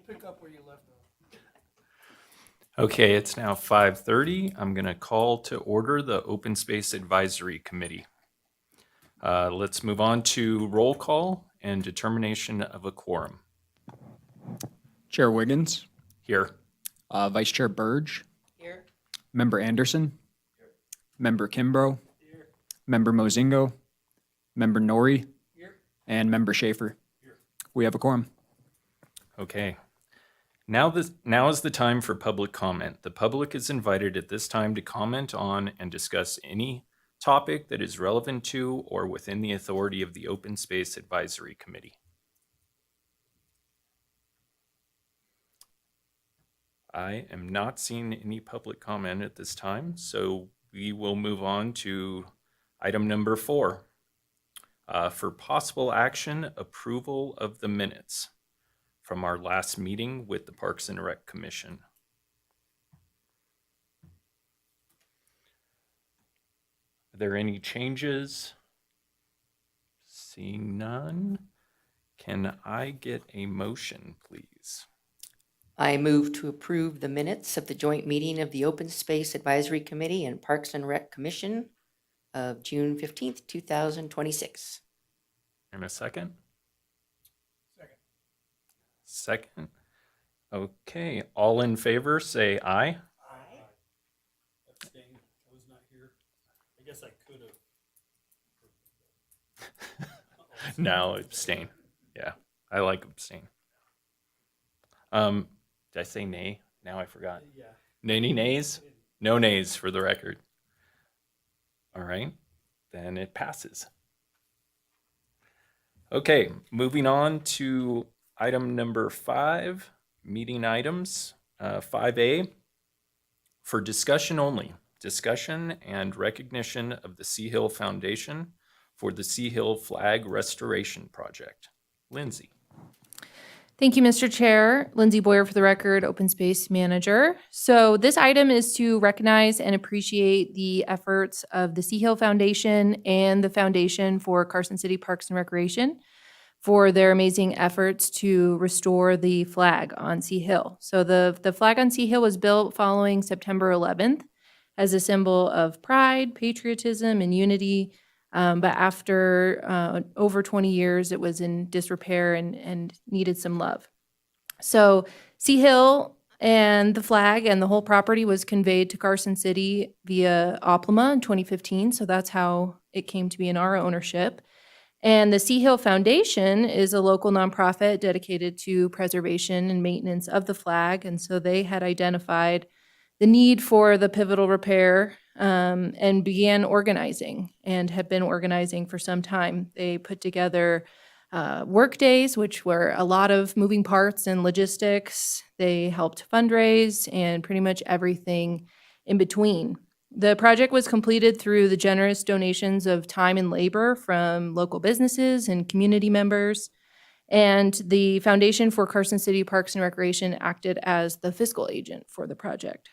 pick up where you left off. Okay, it's now 5:30. I'm going to call to order the Open Space Advisory Committee. Let's move on to roll call and determination of a quorum. Chair Wiggins, Here. Vice Chair Burge, Here. Member Anderson, Member Kimbrough, Member Mozingo, Member Norrie, and Member Schaefer. We have a quorum. Okay. Now is the time for public comment. The public is invited at this time to comment on and discuss any topic that is relevant to or within the authority of the Open Space Advisory Committee. I am not seeing any public comment at this time, so we will move on to item number 4. For possible action, approval of the minutes from our last meeting with the Parks and Rec Commission. Are there any changes? Seeing none, can I get a motion, please? I move to approve the minutes of the joint meeting of the Open Space Advisory Committee and Parks and Rec Commission of June 15th, 2026. And a second? Second. Okay, all in favor, say aye. Aye. Abstain. I was not here. I guess I could have. No, abstain. Yeah, I like abstain. Did I say nay? Now I forgot. Yeah. Any nays? No nays for the record. All right, then it passes. Okay, moving on to item number 5, meeting items. 5A, for discussion only, discussion and recognition of the Sea Hill Foundation for the Sea Hill Flag Restoration Project. Lindsay. Thank you, Mr. Chair. Lindsay Boyer for the record, Open Space Manager. So this item is to recognize and appreciate the efforts of the Sea Hill Foundation and the Foundation for Carson City Parks and Recreation for their amazing efforts to restore the flag on Sea Hill. So the flag on Sea Hill was built following September 11th as a symbol of pride, patriotism, and unity. But after over 20 years, it was in disrepair and needed some love. So Sea Hill and the flag and the whole property was conveyed to Carson City via Oplima in 2015. So that's how it came to be in our ownership. And the Sea Hill Foundation is a local nonprofit dedicated to preservation and maintenance of the flag. And so they had identified the need for the pivotal repair and began organizing and have been organizing for some time. They put together work days, which were a lot of moving parts and logistics. They helped fundraise and pretty much everything in between. The project was completed through the generous donations of time and labor from local businesses and community members. And the Foundation for Carson City Parks and Recreation acted as the fiscal agent for the project.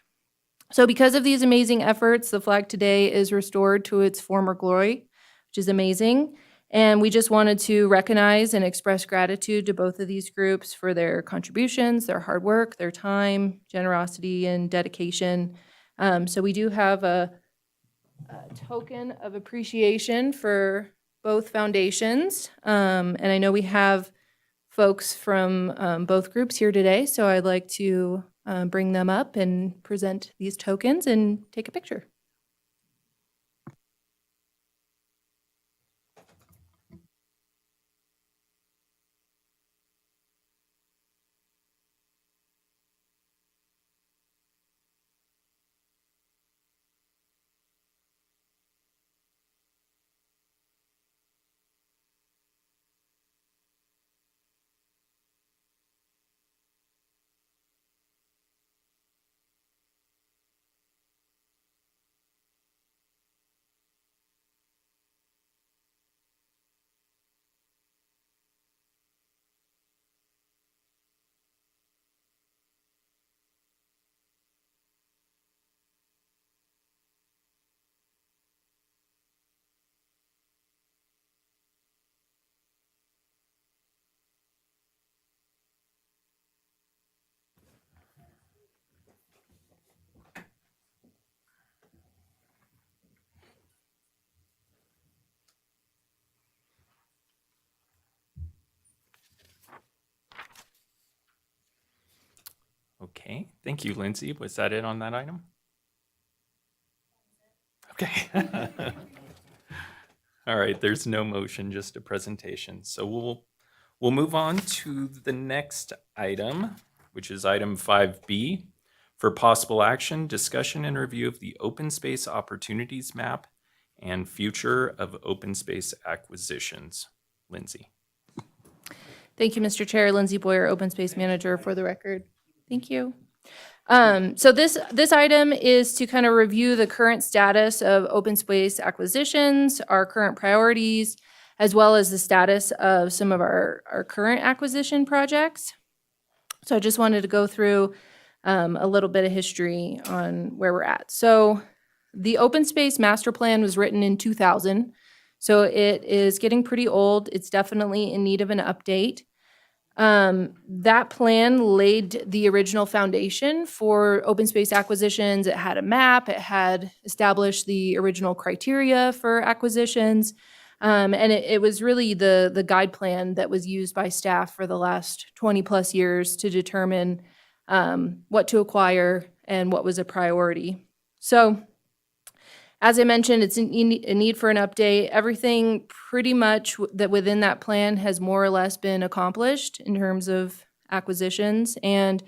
So because of these amazing efforts, the flag today is restored to its former glory, which is amazing. And we just wanted to recognize and express gratitude to both of these groups for their contributions, their hard work, their time, generosity, and dedication. So we do have a token of appreciation for both foundations. And I know we have folks from both groups here today, so I'd like to bring them up and present these tokens and take a picture. Okay, thank you, Lindsay. Was that it on that item? Okay. All right, there's no motion, just a presentation. So we'll move on to the next item, which is item 5B, for possible action, discussion and review of the open space opportunities map and future of open space acquisitions. Lindsay. Thank you, Mr. Chair. Lindsay Boyer, Open Space Manager, for the record. Thank you. So this item is to kind of review the current status of open space acquisitions, our current priorities, as well as the status of some of our current acquisition projects. So I just wanted to go through a little bit of history on where we're at. So the open space master plan was written in 2000. So it is getting pretty old. It's definitely in need of an update. That plan laid the original foundation for open space acquisitions. It had a map, it had established the original criteria for acquisitions, and it was really the guide plan that was used by staff for the last 20 plus years to determine what to acquire and what was a priority. So as I mentioned, it's a need for an update. Everything pretty much that within that plan has more or less been accomplished in terms of acquisitions. And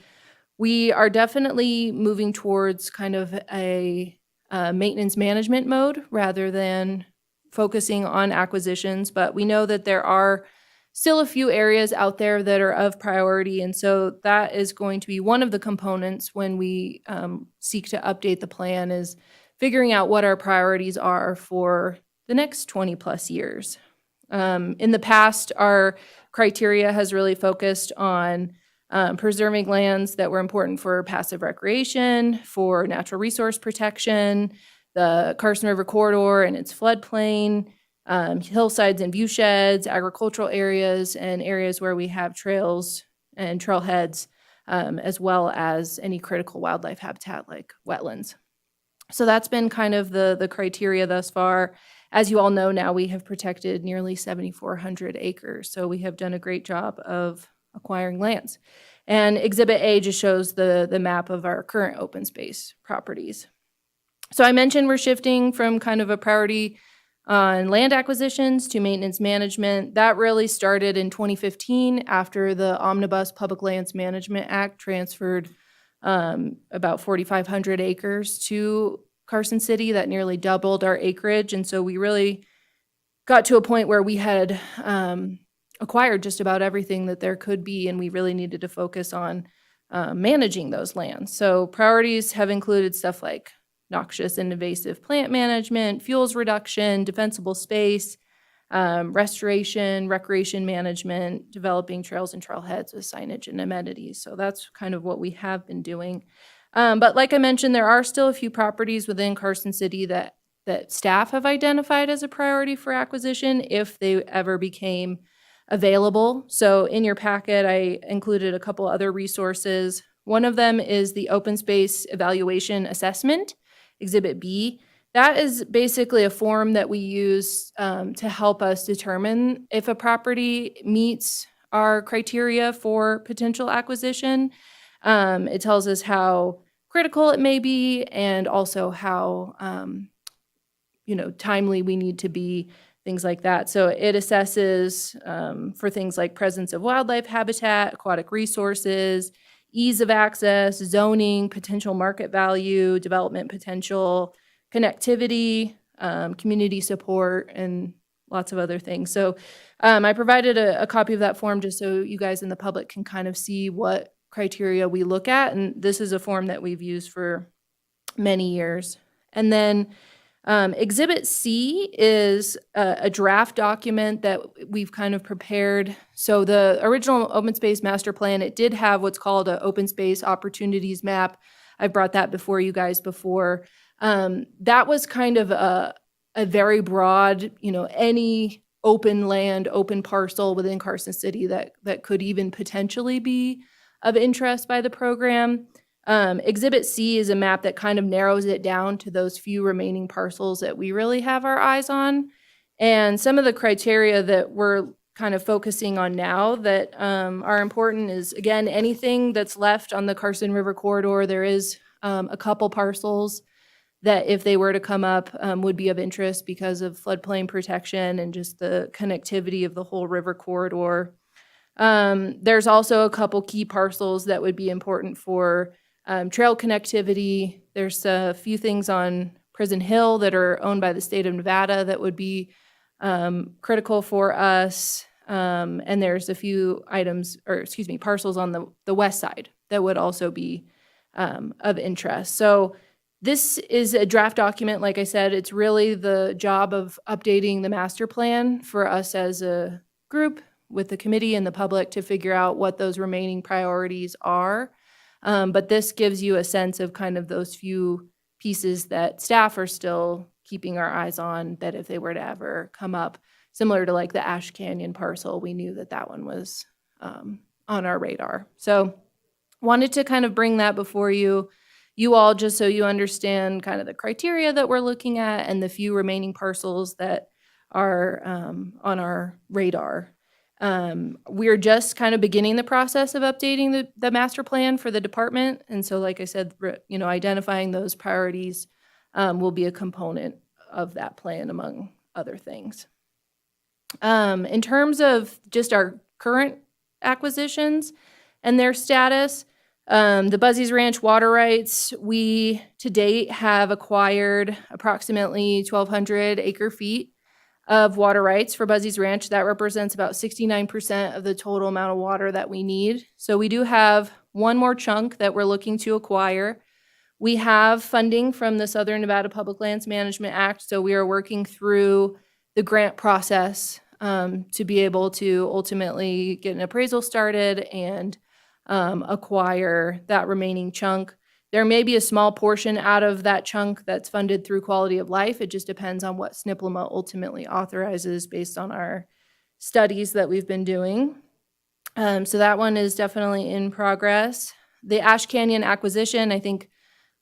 we are definitely moving towards kind of a maintenance management mode rather than focusing on acquisitions. But we know that there are still a few areas out there that are of priority. And so that is going to be one of the components when we seek to update the plan, is figuring out what our priorities are for the next 20 plus years. In the past, our criteria has really focused on preserving lands that were important for passive recreation, for natural resource protection, the Carson River corridor and its floodplain, hillsides and view sheds, agricultural areas, and areas where we have trails and trailheads, as well as any critical wildlife habitat like wetlands. So that's been kind of the criteria thus far. As you all know now, we have protected nearly 7,400 acres. So we have done a great job of acquiring lands. And Exhibit A just shows the map of our current open space properties. So I mentioned we're shifting from kind of a priority on land acquisitions to maintenance management. That really started in 2015 after the Omnibus Public Lands Management Act transferred about 4,500 acres to Carson City. That nearly doubled our acreage. And so we really got to a point where we had acquired just about everything that there could be, and we really needed to focus on managing those lands. So priorities have included stuff like noxious and invasive plant management, fuels reduction, defensible space, restoration, recreation management, developing trails and trailheads with signage and amenities. So that's kind of what we have been doing. But like I mentioned, there are still a few properties within Carson City that staff have identified as a priority for acquisition if they ever became available. So in your packet, I included a couple other resources. One of them is the Open Space Evaluation Assessment, Exhibit B. That is basically a form that we use to help us determine if a property meets our criteria for potential acquisition. It tells us how critical it may be and also how timely we need to be, things like that. So it assesses for things like presence of wildlife habitat, aquatic resources, ease of access, zoning, potential market value, development potential, connectivity, community support, and lots of other things. So I provided a copy of that form just so you guys in the public can kind of see what criteria we look at. And this is a form that we've used for many years. And then Exhibit C is a draft document that we've kind of prepared. So the original open space master plan, it did have what's called an open space opportunities map. I've brought that before you guys before. That was kind of a very broad, any open land, open parcel within Carson City that could even potentially be of interest by the program. Exhibit C is a map that kind of narrows it down to those few remaining parcels that we really have our eyes on. And some of the criteria that we're kind of focusing on now that are important is, again, anything that's left on the Carson River corridor. There is a couple parcels that if they were to come up would be of interest because of floodplain protection and just the connectivity of the whole river corridor. There's also a couple key parcels that would be important for trail connectivity. There's a few things on Prison Hill that are owned by the state of Nevada that would be critical for us. And there's a few parcels on the west side that would also be of interest. So this is a draft document. Like I said, it's really the job of updating the master plan for us as a group with the committee and the public to figure out what those remaining priorities are. But this gives you a sense of kind of those few pieces that staff are still keeping our eyes on, that if they were to ever come up, similar to like the Ash Canyon parcel, we knew that that one was on our radar. So wanted to kind of bring that before you all, just so you understand kind of the criteria that we're looking at and the few remaining parcels that are on our radar. We're just kind of beginning the process of updating the master plan for the department. And so, like I said, identifying those priorities will be a component of that plan, among other things. In terms of just our current acquisitions and their status, the Buzzy's Ranch water rights, we to date have acquired approximately 1,200 acre feet of water rights for Buzzy's Ranch. That represents about 69% of the total amount of water that we need. So we do have one more chunk that we're looking to acquire. We have funding from the Southern Nevada Public Lands Management Act, so we are working through the grant process to be able to ultimately get an appraisal started and acquire that remaining chunk. There may be a small portion out of that chunk that's funded through quality of life. It just depends on what SNPLMA ultimately authorizes based on our studies that we've been doing. So that one is definitely in progress. The Ash Canyon acquisition, I think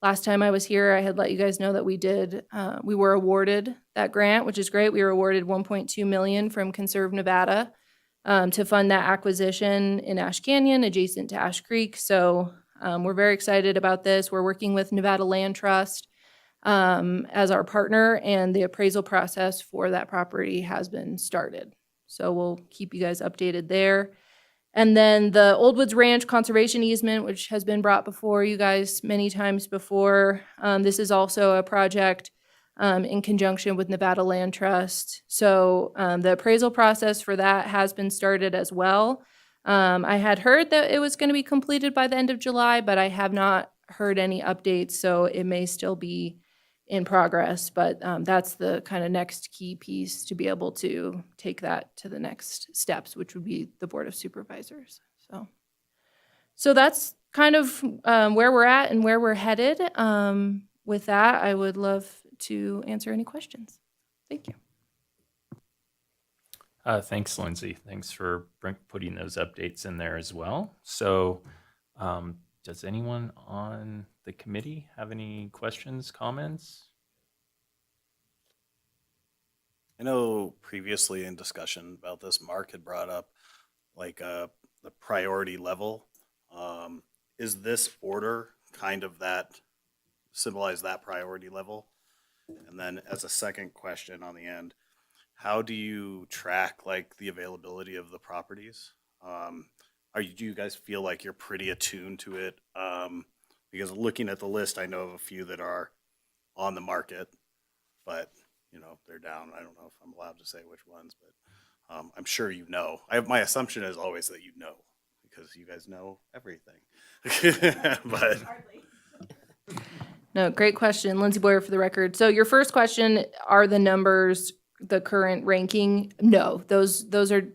last time I was here, I had let you guys know that we were awarded that grant, which is great. We were awarded $1.2 million from Conserve Nevada to fund that acquisition in Ash Canyon, adjacent to Ash Creek. So we're very excited about this. We're working with Nevada Land Trust as our partner, and the appraisal process for that property has been started. So we'll keep you guys updated there. And then the Old Woods Ranch conservation easement, which has been brought before you guys many times before. This is also a project in conjunction with Nevada Land Trust. So the appraisal process for that has been started as well. I had heard that it was going to be completed by the end of July, but I have not heard any updates, so it may still be in progress. But that's the kind of next key piece to be able to take that to the next steps, which would be the Board of Supervisors. So that's kind of where we're at and where we're headed. With that, I would love to answer any questions. Thank you. Thanks, Lindsay. Thanks for putting those updates in there as well. So does anyone on the committee have any questions, comments? I know previously in discussion about this, Mark had brought up like the priority level. Is this order kind of that, symbolize that priority level? And then as a second question on the end, how do you track like the availability of the properties? Do you guys feel like you're pretty attuned to it? Because looking at the list, I know of a few that are on the market, but they're down. I don't know if I'm allowed to say which ones, but I'm sure you know. My assumption is always that you know, because you guys know everything. But No, great question. Lindsay Boyer for the record. So your first question, are the numbers the current ranking? No, those are,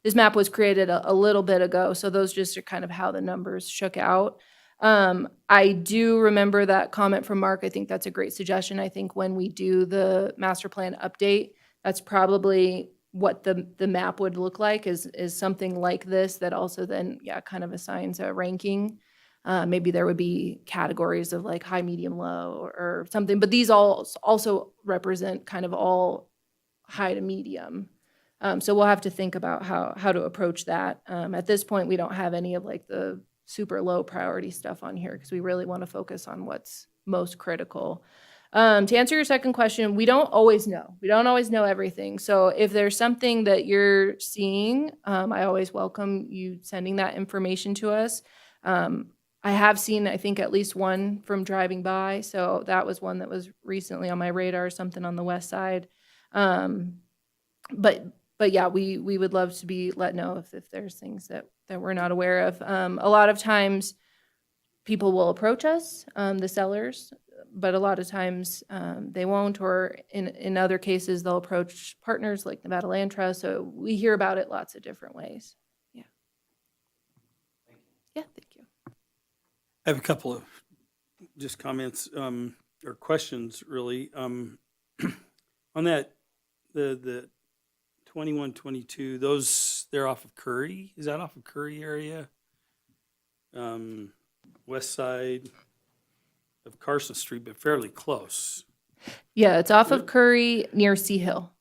this map was created a little bit ago, so those just are kind of how the numbers shook out. I do remember that comment from Mark. I think that's a great suggestion. I think when we do the master plan update, that's probably what the map would look like, is something like this that also then, kind of assigns a ranking. Maybe there would be categories of like high, medium, low or something, but these all also represent kind of all high to medium. So we'll have to think about how to approach that. At this point, we don't have any of like the super low priority stuff on here because we really want to focus on what's most critical. To answer your second question, we don't always know. We don't always know everything. So if there's something that you're seeing, I always welcome you sending that information to us. I have seen, I think, at least one from driving by. So that was one that was recently on my radar, something on the west side. But yeah, we would love to be let know if there's things that we're not aware of. A lot of times people will approach us, the sellers, but a lot of times they won't, or in other cases, they'll approach partners like Nevada Land Trust. So we hear about it lots of different ways. Yeah. Yeah, thank you. I have a couple of just comments or questions, really. On that, the 21, 22, those, they're off of Curry? Is that off of Curry area? West side of Carson Street, but fairly close, Yeah, it's off of Curry near Sea Hill.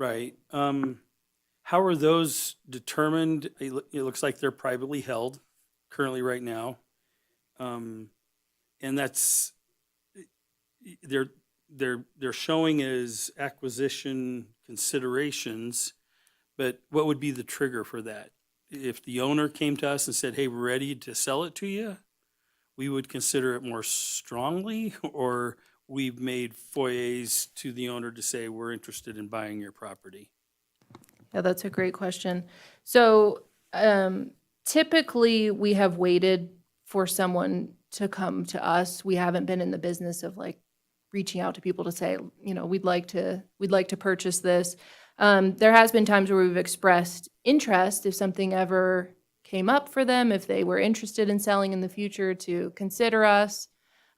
right? How are those determined? It looks like they're privately held currently right now. And that's, they're showing as acquisition considerations, but what would be the trigger for that? If the owner came to us and said, hey, we're ready to sell it to you, we would consider it more strongly, or we've made foyers to the owner to say, we're interested in buying your property? Yeah, that's a great question. So typically we have waited for someone to come to us. We haven't been in the business of like reaching out to people to say, you know, we'd like to purchase this. There has been times where we've expressed interest if something ever came up for them, if they were interested in selling in the future, to consider us.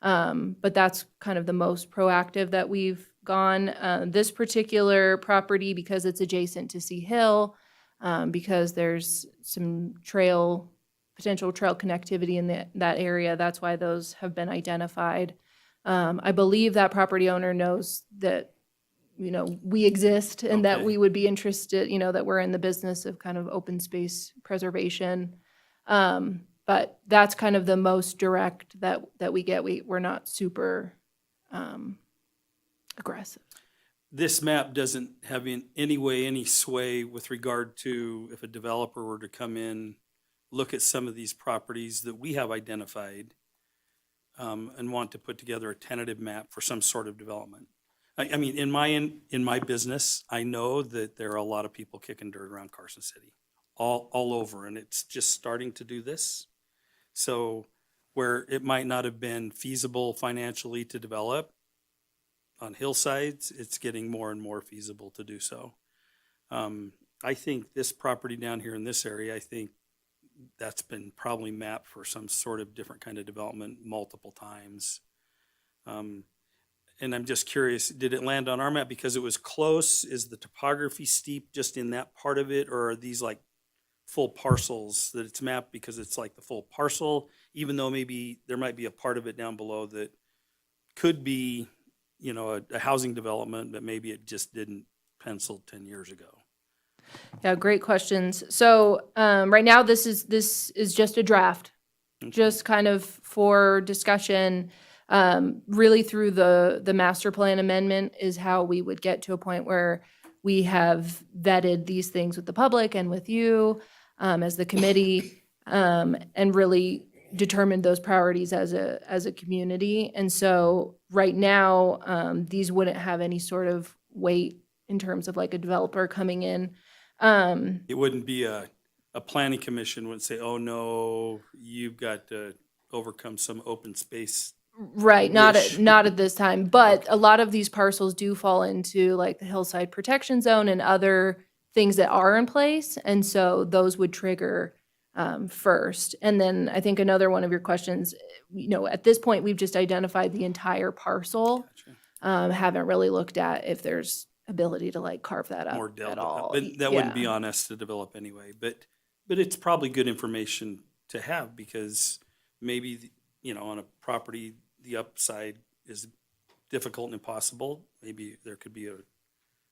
But that's kind of the most proactive that we've gone. This particular property, because it's adjacent to Sea Hill, because there's some potential trail connectivity in that area, that's why those have been identified. I believe that property owner knows that, you know, we exist and that Okay. we would be interested, you know, that we're in the business of kind of open space preservation. But that's kind of the most direct that we get. We're not super aggressive. This map doesn't have in any way any sway with regard to if a developer were to come in, look at some of these properties that we have identified, and want to put together a tentative map for some sort of development. I mean, in my business, I know that there are a lot of people kicking dirt around Carson City, all over, and it's just starting to do this. So where it might not have been feasible financially to develop on hillsides, it's getting more and more feasible to do so. I think this property down here in this area, I think that's been probably mapped for some sort of different kind of development multiple times. And I'm just curious, did it land on our map because it was close? Is the topography steep just in that part of it, or are these like full parcels that it's mapped because it's like the full parcel, even though maybe there might be a part of it down below that could be, you know, a housing development, but maybe it just didn't pencil 10 years ago? Yeah, great questions. So right now, this is just a draft, just kind of for discussion. Really through the master plan amendment is how we would get to a point where we have vetted these things with the public and with you as the committee, and really determined those priorities as a community. And so right now, these wouldn't have any sort of weight in terms of like a developer coming in. It wouldn't be a planning commission would say, oh no, you've got to overcome some open space. Right, not Wish. at this time, but a lot of these parcels do fall into like the hillside protection zone and other things that are in place, and so those would trigger first. And then I think another one of your questions, you know, at this point, we've just identified the entire parcel. Gotcha. Haven't really looked at if there's ability to like carve that up More delta, at all. but that wouldn't be Yeah. on us to develop anyway. But it's probably good information to have because maybe, you know, on a property, the upside is difficult and impossible. Maybe there could be a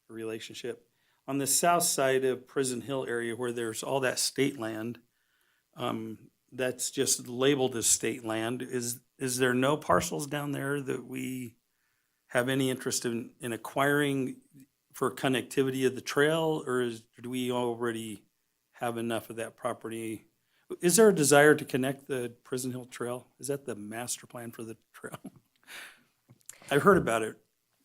relationship. on the south side of Prison Hill area where there's all that state land, that's just labeled as state land. Is there no parcels down there that we have any interest in acquiring for connectivity of the trail, or do we already have enough of that property? Is there a desire to connect the Prison Hill Trail? Is that the master plan for the trail? I've heard about it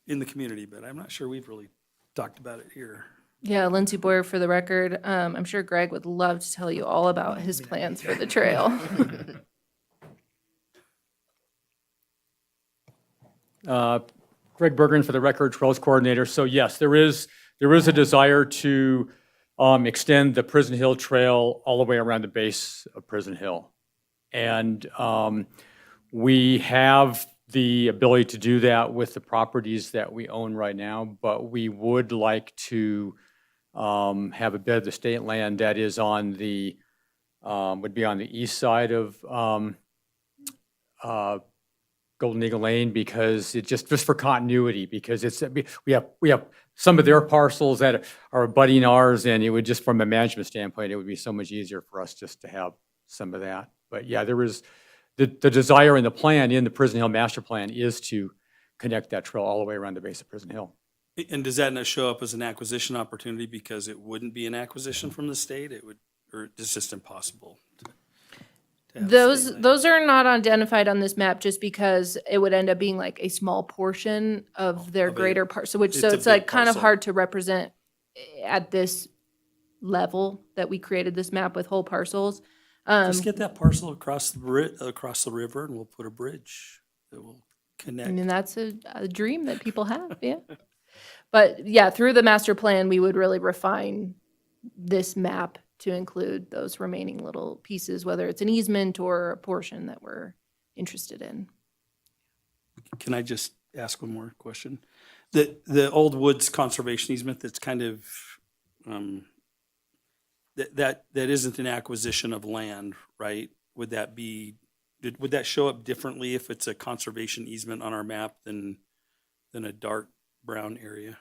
in the community, but I'm not sure we've really talked about it here. Yeah, Lindsay Boyer for the record. I'm sure Greg would love to tell you all about his plans for the trail. Greg Bergen for the record, Trails Coordinator. So yes, there is a desire to extend the Prison Hill Trail all the way around the base of Prison Hill. And we have the ability to do that with the properties that we own right now, but we would like to have a bit of the state land that is on the, would be on the east side of Golden Eagle Lane, because it just for continuity, because we have some of their parcels that are abutting ours, and it would just, from a management standpoint, it would be so much easier for us just to have some of that. But yeah, there is the desire and the plan in the Prison Hill Master Plan is to connect that trail all the way around the base of Prison Hill. And does that not show up as an acquisition opportunity because it wouldn't be an acquisition from the state? It would, or it's just impossible? To have state land? Those are not identified on this map just because it would end up being like a small portion of their of a- greater parcel, it's so a it's like big kind of parcel. hard to represent at this level that we created this map with whole parcels. Just get that parcel across the river and we'll put a bridge that will I connect. mean, that's a dream that people have, yeah. But yeah, through the master plan, we would really refine this map to include those remaining little pieces, whether it's an easement or a portion that we're interested in. Can I just ask one more question? The Old Woods Conservation easement that's kind of, that isn't an acquisition of land, right? Would that show up differently if it's a conservation easement on our map than a dark brown area?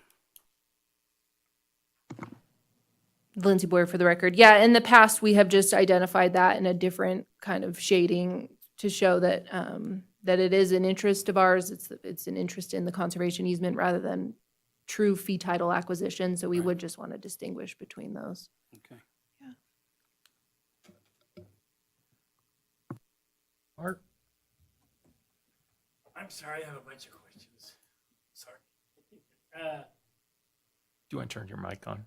Lindsay Boyer for the record. Yeah, in the past, we have just identified that in a different kind of shading to show that that it is an interest of ours. It's an interest in the conservation easement rather than true fee title acquisition. So we Right. would just want to distinguish between those. Okay. Mark? I'm sorry, I have a bunch of questions. Sorry. Do you want to turn your mic on?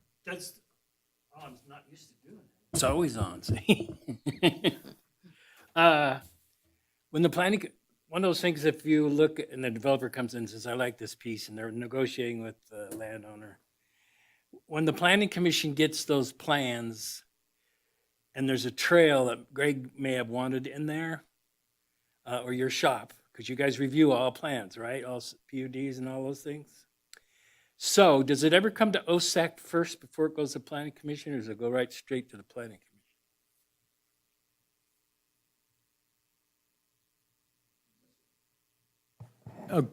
I'm not used to doing that. It's always on, see? When the planning, one of those things, if you look and the developer comes in and says, I like this piece, and they're negotiating with the landowner. When the planning commission gets those plans and there's a trail that Greg may have wanted in there, or your shop, because you guys review all plans, right? All PUDs and all those things. So does it ever come to OSAC first before it goes to planning commission, or does it go right straight to the planning commission?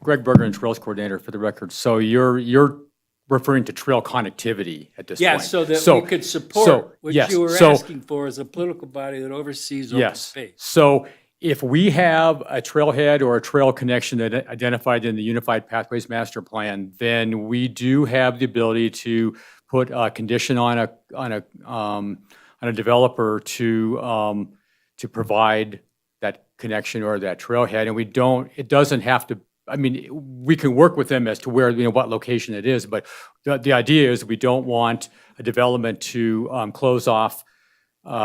Greg Bergen, Trails Coordinator for the record. So you're referring to trail connectivity at this Yeah, point. so that we could support what yes, you were so- asking for as a political body that oversees open Yes. space. So if we have a trailhead or a trail connection that identified in the Unified Pathways Master Plan, then we do have the ability to put a condition on a developer to provide that connection or that trailhead. And it doesn't have to, I mean, we can work with them as to where, what location it is, but the idea is we don't want a development to close off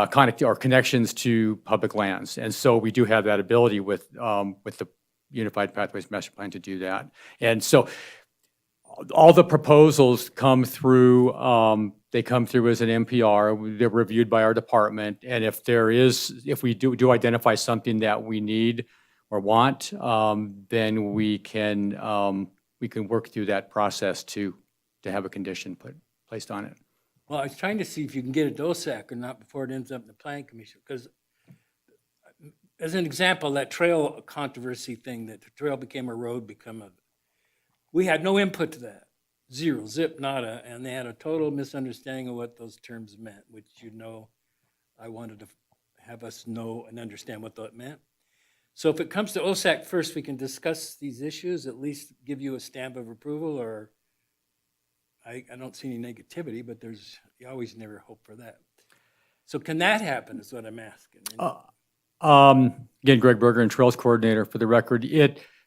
connections to public lands. And so we do have that ability with the Unified Pathways Master Plan to do that. And so all the proposals come through, they come through as an MPR, they're reviewed by our department. And if we do identify something that we need or want, then we can work through that process to have a condition placed on it. Well, I was trying to see if you can get it to OSAC or not before it ends up in the planning commission, because as an example, that trail controversy thing, that the trail became a road, we had no input to that. zero, zip, nada, and they had a total misunderstanding of what those terms meant, which I wanted to have us know and understand what that meant. So if it comes to OSAC first, we can discuss these issues, at least give you a stamp of approval, or I don't see any negativity, but you always never hope for that. So can that happen is what I'm asking. Again, Greg Berger and Trails Coordinator for the record.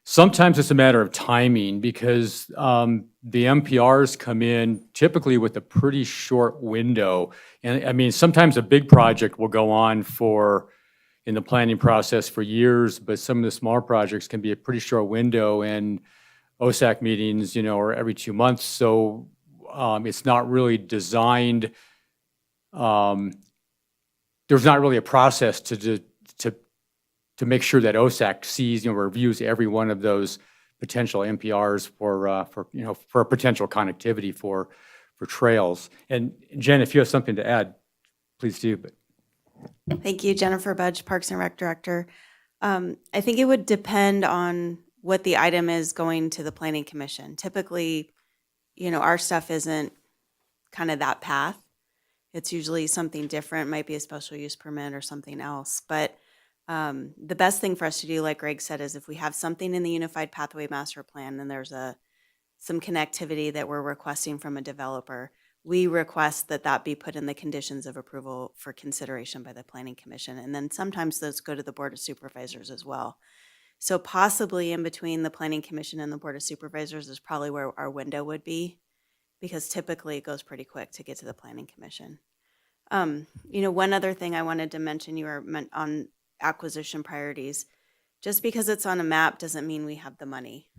Sometimes it's a matter of timing because the MPRs come in typically with a pretty short window. And I mean, sometimes a big project will go on in the planning process for years, but some of the smaller projects can be a pretty short window, and OSAC meetings, are every 2 months. So it's not really designed. There's not really a process to make sure that OSAC sees, reviews every one of those potential MPRs for potential connectivity for trails. And Jen, if you have something to add, please do. But Thank you, Jennifer Budge, Parks and Rec Director. I think it would depend on what the item is going to the Planning Commission. Typically, our stuff isn't kind of that path. It's usually something different, might be a special use permit or something else. But the best thing for us to do, like Greg said, is if we have something in the Unified Pathway Master Plan and there's some connectivity that we're requesting from a developer, we request that be put in the conditions of approval for consideration by the Planning Commission. And then sometimes those go to the Board of Supervisors as well. So possibly in between the Planning Commission and the Board of Supervisors is probably where our window would be, because typically it goes pretty quick to get to the Planning Commission. One other thing I wanted to mention, you were on acquisition priorities. Just because it's on a map doesn't mean we have the money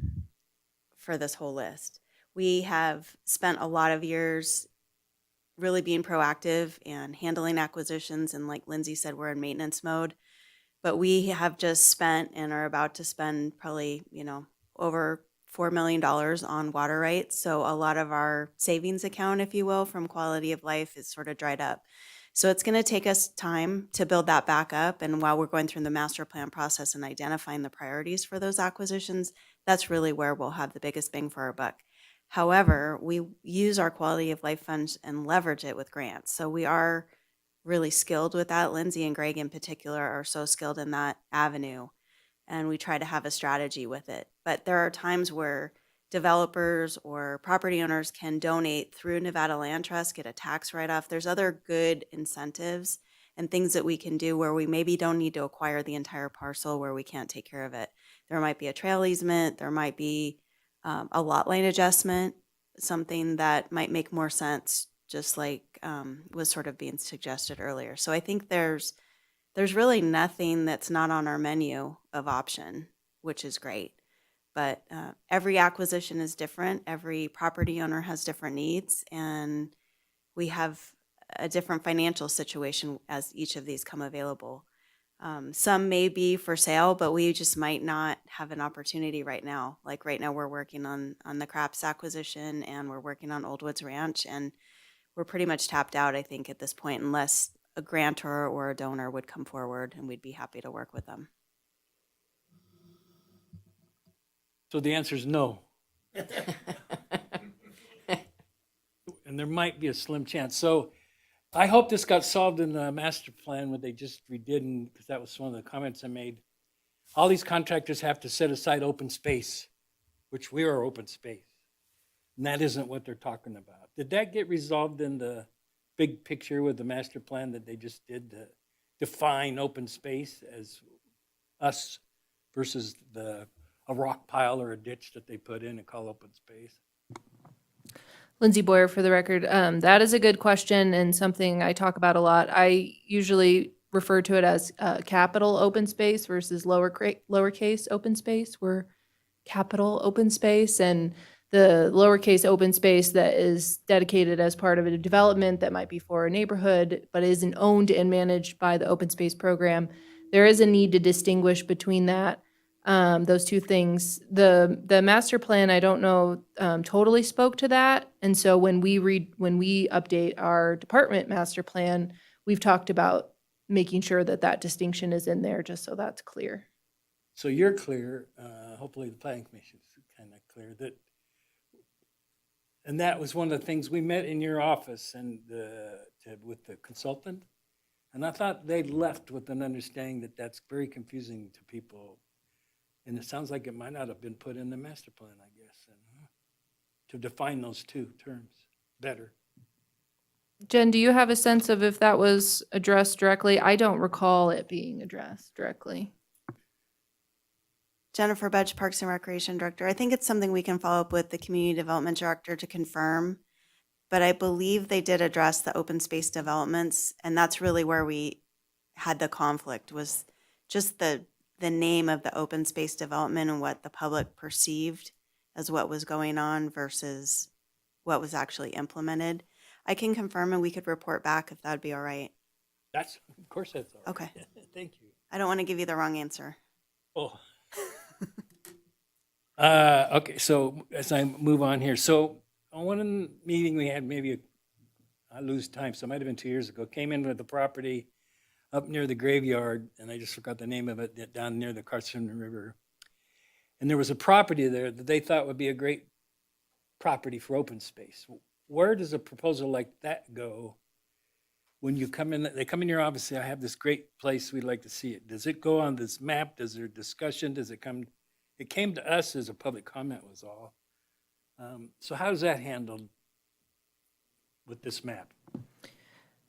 for this whole list. We have spent a lot of years really being proactive and handling acquisitions, and like Lindsay said, we're in maintenance mode. But we have just spent and are about to spend probably, over $4 million on water rights. So a lot of our savings account, if you will, from quality of life is sort of dried up. So it's going to take us time to build that back up. And while we're going through the master plan process and identifying the priorities for those acquisitions, that's really where we'll have the biggest bang for our buck. However, we use our quality of life funds and leverage it with grants. So we are really skilled with that. Lindsay and Greg in particular are so skilled in that avenue, and we try to have a strategy with it. But there are times where developers or property owners can donate through Nevada Land Trust, get a tax write-off. There's other good incentives and things that we can do where we maybe don't need to acquire the entire parcel where we can't take care of it. There might be a trail easement, there might be a lot line adjustment, something that might make more sense, just like was sort of being suggested earlier. So I think there's really nothing that's not on our menu of option, which is great. But every acquisition is different. Every property owner has different needs, and we have a different financial situation as each of these come available. Some may be for sale, but we just might not have an opportunity right now. Like right now, we're working on the Craps acquisition, and we're working on Old Woods Ranch, and we're pretty much tapped out, I think, at this point, unless a grantor or a donor would come forward, and we'd be happy to work with them. So the answer is no. And there might be a slim chance. So I hope this got solved in the master plan, what they just redid, because that was one of the comments I made. All these contractors have to set aside open space, which we are open space. And that isn't what they're talking about. Did that get resolved in the big picture with the master plan that they just did to define open space as us versus a rock pile or a ditch that they put in and call open space? Lindsay Boyer for the record. That is a good question and something I talk about a lot. I usually refer to it as capital open space versus lowercase open space. We're capital open space, and the lowercase open space that is dedicated as part of a development that might be for a neighborhood but isn't owned and managed by the open space program. There is a need to distinguish between that. Those two things. The master plan, I don't know, totally spoke to that. And so when we update our department master plan, we've talked about making sure that distinction is in there, just so that's clear. So you're clear, hopefully the planning commission is kind of clear, that And that was one of the things we met in your office and with the consultant. And I thought they left with an understanding that that's very confusing to people. And it sounds like it might not have been put in the master plan, I guess, and, to define those two terms better. Jen, do you have a sense of if that was addressed directly? I don't recall it being addressed directly. Jennifer Budge, Parks and Recreation Director. I think it's something we can follow up with the Community Development Director to confirm. But I believe they did address the open space developments, and that's really where we had the conflict, was just the name of the open space development and what the public perceived as what was going on versus what was actually implemented. I can confirm and we could report back if that would be all right. Of course that's all right. Okay. Thank you. I don't want to give you the wrong answer. Oh. Okay, so as I move on here, so on one meeting we had, I lose time, so it might have been 2 years ago, came in with the property up near the graveyard, and I just forgot the name of it, down near the Carson River. And there was a property there that they thought would be a great property for open space. Where does a proposal like that go when you come in? They come in your office, say, I have this great place, we'd like to see it. Does it go on this map? Does there discussion? Does it come? It came to us as a public comment was all. So how is that handled with this map?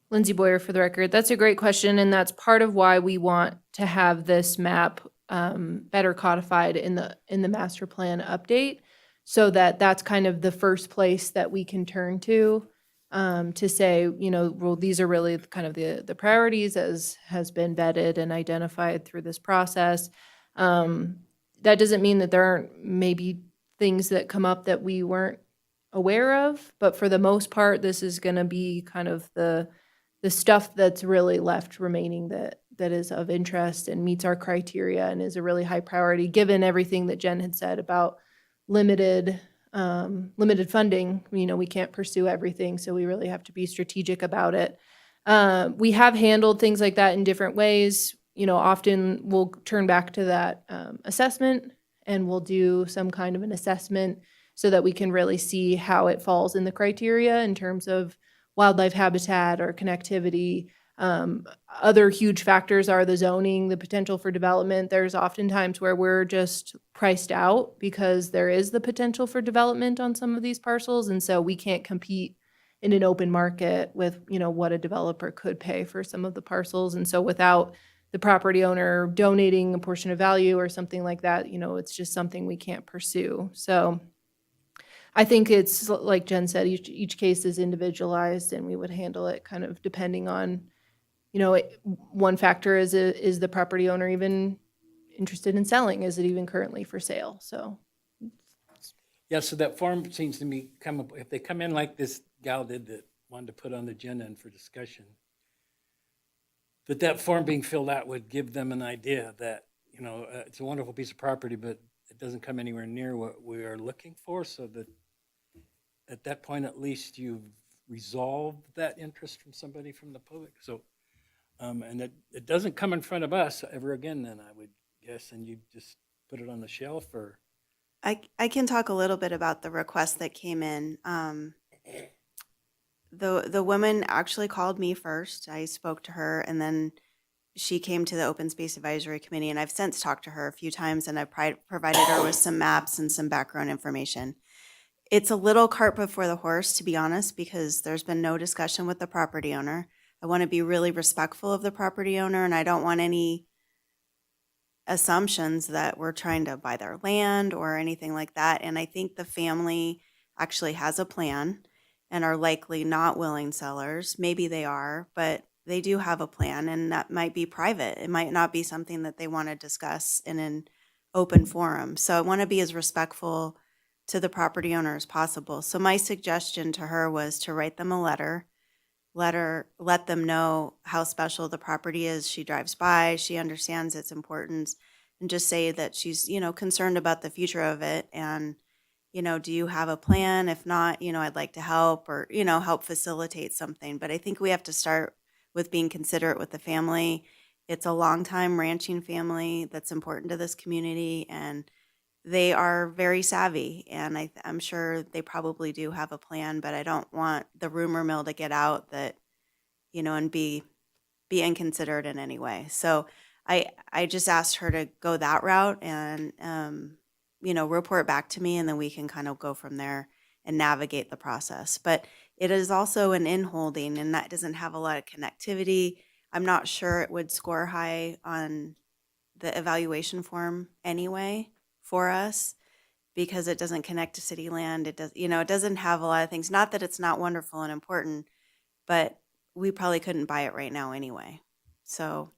Lindsay Boyer for the record. That's a great question, and that's part of why we want to have this map better codified in the master plan update, so that that's kind of the first place that we can turn to say, well, these are really kind of the priorities as has been vetted and identified through this process. That doesn't mean that there aren't maybe things that come up that we weren't aware of, but for the most part, this is going to be kind of the stuff that's really left remaining that is of interest and meets our criteria and is a really high priority, given everything that Jen had said about limited funding. We can't pursue everything, so we really have to be strategic about it. We have handled things like that in different ways. Often we'll turn back to that assessment and we'll do some kind of an assessment so that we can really see how it falls in the criteria in terms of wildlife habitat or connectivity. Other huge factors are the zoning, the potential for development. There's oftentimes where we're just priced out because there is the potential for development on some of these parcels, and so we can't compete in an open market with what a developer could pay for some of the parcels. And so without the property owner donating a portion of value or something like that, it's just something we can't pursue. So I think it's like Jen said, each case is individualized, and we would handle it kind of depending on, one factor is the property owner even interested in selling? Is it even currently for sale? So. Yeah, so that form seems to me if they come in like this gal did that wanted to put on the agenda and for discussion, that form being filled out would give them an idea that, it's a wonderful piece of property, but it doesn't come anywhere near what we are looking for, so that at that point, at least you've resolved that interest from somebody from the public. So, and it doesn't come in front of us ever again, then I would guess, and you just put it on the shelf, or? I can talk a little bit about the request that came in. The woman actually called me first. I spoke to her, and then she came to the Open Space Advisory Committee, and I've since talked to her a few times, and I've provided her with some maps and some background information. It's a little cart before the horse, to be honest, because there's been no discussion with the property owner. I want to be really respectful of the property owner, and I don't want any assumptions that we're trying to buy their land or anything like that. And I think the family actually has a plan and are likely not willing sellers. Maybe they are, but they do have a plan, and that might be private. It might not be something that they want to discuss in an open forum. So I want to be as respectful to the property owner as possible. So my suggestion to her was to write them a letter, let them know how special the property is. She drives by, she understands its importance, and just say that she's, concerned about the future of it. And, do you have a plan? If not, I'd like to help, or, help facilitate something. But I think we have to start with being considerate with the family. It's a long-time ranching family that's important to this community, and they are very savvy, and I'm sure they probably do have a plan, but I don't want the rumor mill to get out that, and be inconsiderate in any way. So I just asked her to go that route and, report back to me, and then we can kind of go from there and navigate the process. But it is also an in-holding, and that doesn't have a lot of connectivity. I'm not sure it would score high on the evaluation form anyway for us because it doesn't connect to city land. It does, it doesn't have a lot of things. Not that it's not wonderful and important, but we probably couldn't buy it right now anyway. So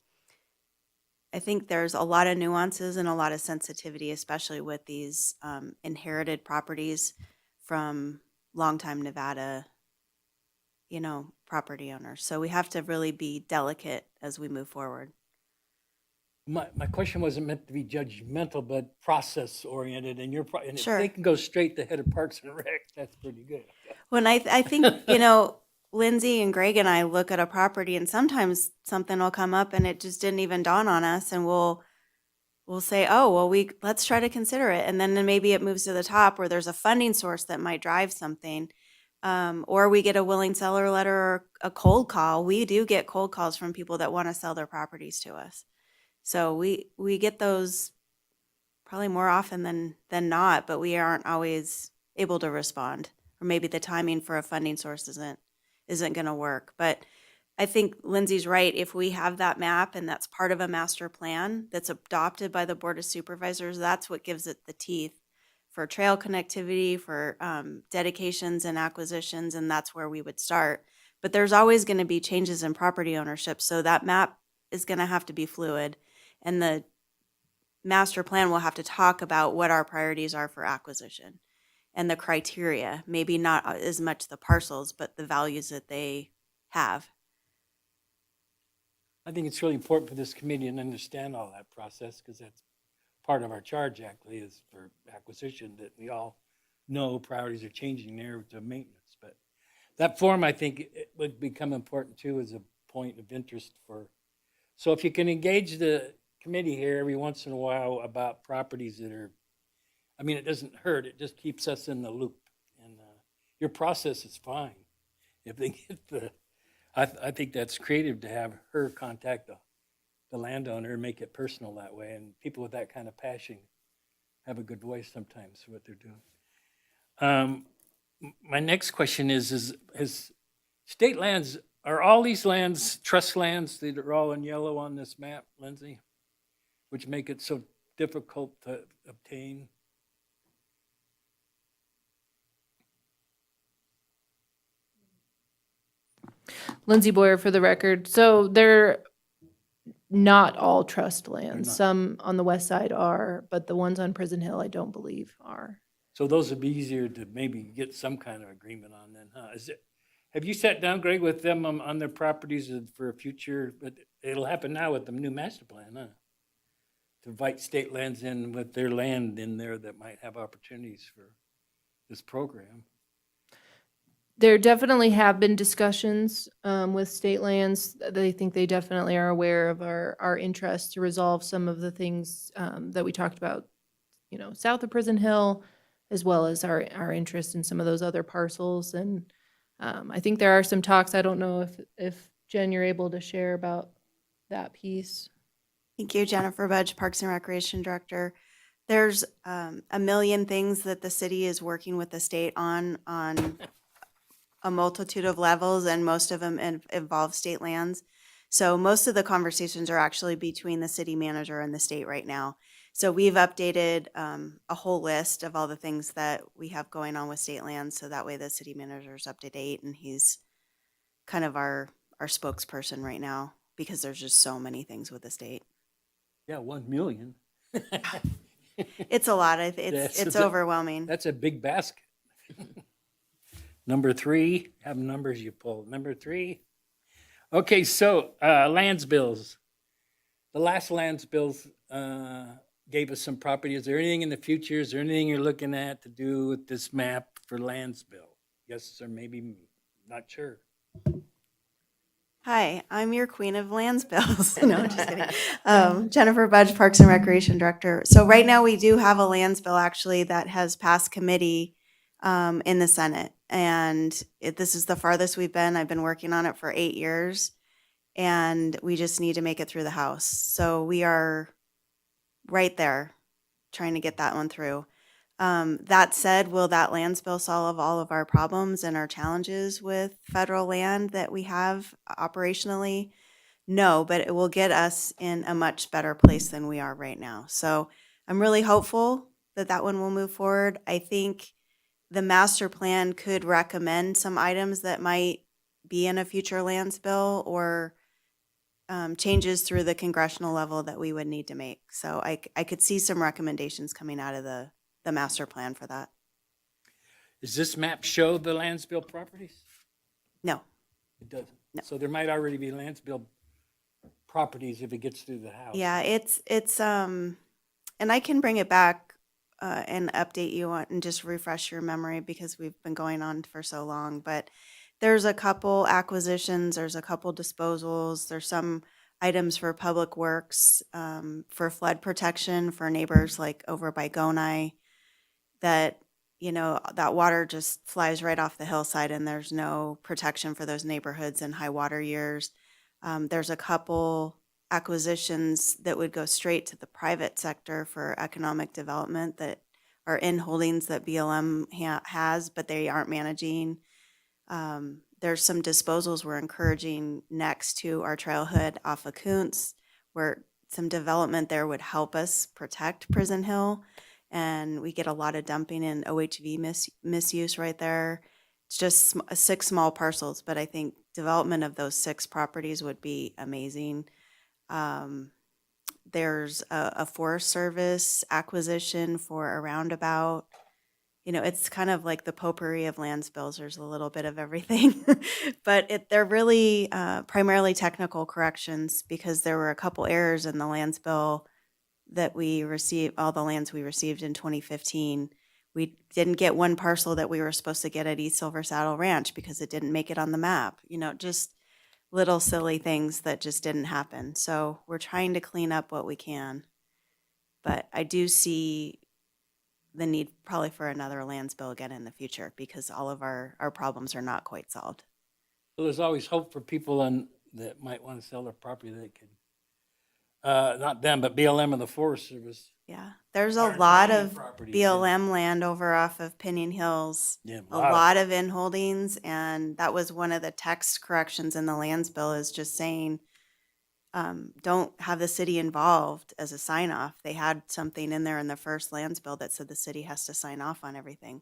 I think there's a lot of nuances and a lot of sensitivity, especially with these inherited properties from longtime Nevada, property owners. So we have to really be delicate as we move forward. My question wasn't meant to be judgmental, but process oriented, and and Sure. if they can go straight to head of Parks and Rec, that's pretty good. When I think, Lindsay and Greg and I look at a property and sometimes something will come up and it just didn't even dawn on us, and we'll say, oh, well, let's try to consider it. And then maybe it moves to the top, or there's a funding source that might drive something. Or we get a willing seller letter or a cold call. We do get cold calls from people that want to sell their properties to us. So we get those probably more often than not, but we aren't always able to respond. Or maybe the timing for a funding source isn't going to work. But I think Lindsay's right. If we have that map and that's part of a master plan that's adopted by the Board of Supervisors, that's what gives it the teeth for trail connectivity, for dedications and acquisitions, and that's where we would start. But there's always going to be changes in property ownership, so that map is going to have to be fluid, and the master plan will have to talk about what our priorities are for acquisition and the criteria, maybe not as much the parcels, but the values that they have. I think it's really important for this committee to understand all that process, because that's part of our charge actually is for acquisition, that we all know priorities are changing there to maintenance. But that form, I think, it would become important too as a point of interest for. So if you can engage the committee here every once in a while about properties that are, it doesn't hurt. It just keeps us in the loop. And your process is fine. If they get I think that's creative to have her contact the landowner and make it personal that way. And people with that kind of passion have a good voice sometimes for what they're doing. My next question is state lands, are all these lands trust lands that are all in yellow on this map, Lindsay, which make it so difficult to obtain? Lindsay Boyer for the record. So they're not all trust lands. not. Some on the west side are, but the ones on Prison Hill, I don't believe are. So those would be easier to maybe get some kind of agreement on then, huh? Have you sat down, Greg, with them on their properties for a future, but it'll happen now with the new master plan, huh? To invite state lands in with their land in there that might have opportunities for this program. There definitely have been discussions with state lands. They think they definitely are aware of our interest to resolve some of the things that we talked about, south of Prison Hill, as well as our interest in some of those other parcels. And I think there are some talks. I don't know if Jen, you're able to share about that piece. Thank you, Jennifer Budge, Parks and Recreation Director. There's a million things that the city is working with the state on a multitude of levels, and most of them involve state lands. So most of the conversations are actually between the city manager and the state right now. So we've updated a whole list of all the things that we have going on with state lands, so that way the city manager's up to date, and he's kind of our spokesperson right now, because there's just so many things with the state. Yeah, 1 million. It's a lot. It's overwhelming. That's a big basket. Number 3, have numbers you pull. Number 3. Okay, so lands bills. The last lands bills gave us some property. Is there anything in the future? Is there anything you're looking at to do with this map for lands bill? Yes or maybe not sure. Hi, I'm your queen of lands bills. No, I'm just kidding. Jennifer Budge, Parks and Recreation Director. So right now we do have a lands bill actually that has passed committee in the Senate. And this is the farthest we've been. I've been working on it for 8 years. And we just need to make it through the House. So we are right there trying to get that one through. That said, will that lands bill solve all of our problems and our challenges with federal land that we have operationally? No, but it will get us in a much better place than we are right now. So I'm really hopeful that that one will move forward. I think the master plan could recommend some items that might be in a future lands bill or changes through the congressional level that we would need to make. So I could see some recommendations coming out of the master plan for that. Does this map show the lands bill properties? No, It doesn't. No. So there might already be lands bill properties if it gets through the House. yeah, it's and I can bring it back and update you on and just refresh your memory because we've been going on for so long. But there's a couple acquisitions, there's a couple disposals, there's some items for public works, for flood protection for neighbors like over by Gonai that, you know, that water just flies right off the hillside and there's no protection for those neighborhoods in high water years. There's a couple acquisitions that would go straight to the private sector for economic development that are in holdings that BLM has, but they aren't managing. There's some disposals we're encouraging next to our trailhead off of Kuntz, where some development there would help us protect Prison Hill. And we get a lot of dumping and OHV misuse right there. It's just 6 small parcels, but I think development of those 6 properties would be amazing. There's a Forest Service acquisition for a roundabout. You know, it's kind of like the potpourri of lands bills. There's a little bit of everything, but they're really primarily technical corrections because there were a couple errors in the lands bill that we received, all the lands we received in 2015. We didn't get one parcel that we were supposed to get at East Silver Saddle Ranch because it didn't make it on the map. You know, just little silly things that just didn't happen. So we're trying to clean up what we can. But I do see the need probably for another lands bill again in the future because all of our problems are not quite solved. So there's always hope for people that might want to sell their property that could, not them, but BLM and the Forest Service. Yeah, there's a Aren't lot mining of properties, yeah. BLM land over off of Pinion Hills. Yeah, A lot of in holdings, and that was one of the text corrections in the lands bill is just saying, don't have the city involved as a sign off. They had something in there in the first lands bill that said the city has to sign off on everything.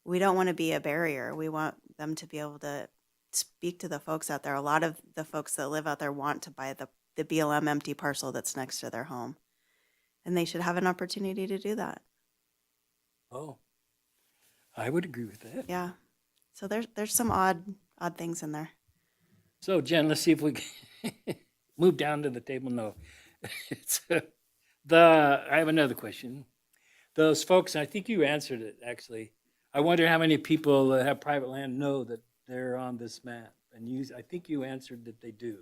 We don't want to be a barrier. We want them to be able to speak to the folks out there. A lot of the folks that live out there want to buy the BLM empty parcel that's next to their home. And they should have an opportunity to do that. Oh, I would agree with that. Yeah. So there's some odd things in there. So Jen, let's see if we can move down to the table. No. I have another question. Those folks, I think you answered it actually. I wonder how many people that have private land know that they're on this map. And I think you answered that they do.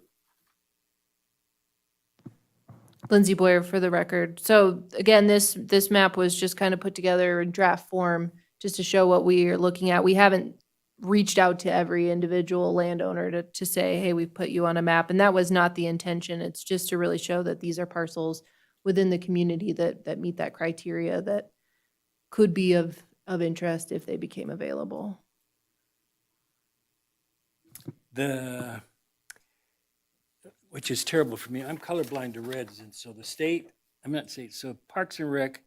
Lindsay Boyer for the record. So again, this map was just kind of put together in draft form just to show what we are looking at. We haven't reached out to every individual landowner to say, hey, we've put you on a map. And that was not the intention. It's just to really show that these are parcels within the community that meet that criteria that could be of interest if they became available. Which is terrible for me. I'm colorblind to reds, and so so Parks and Rec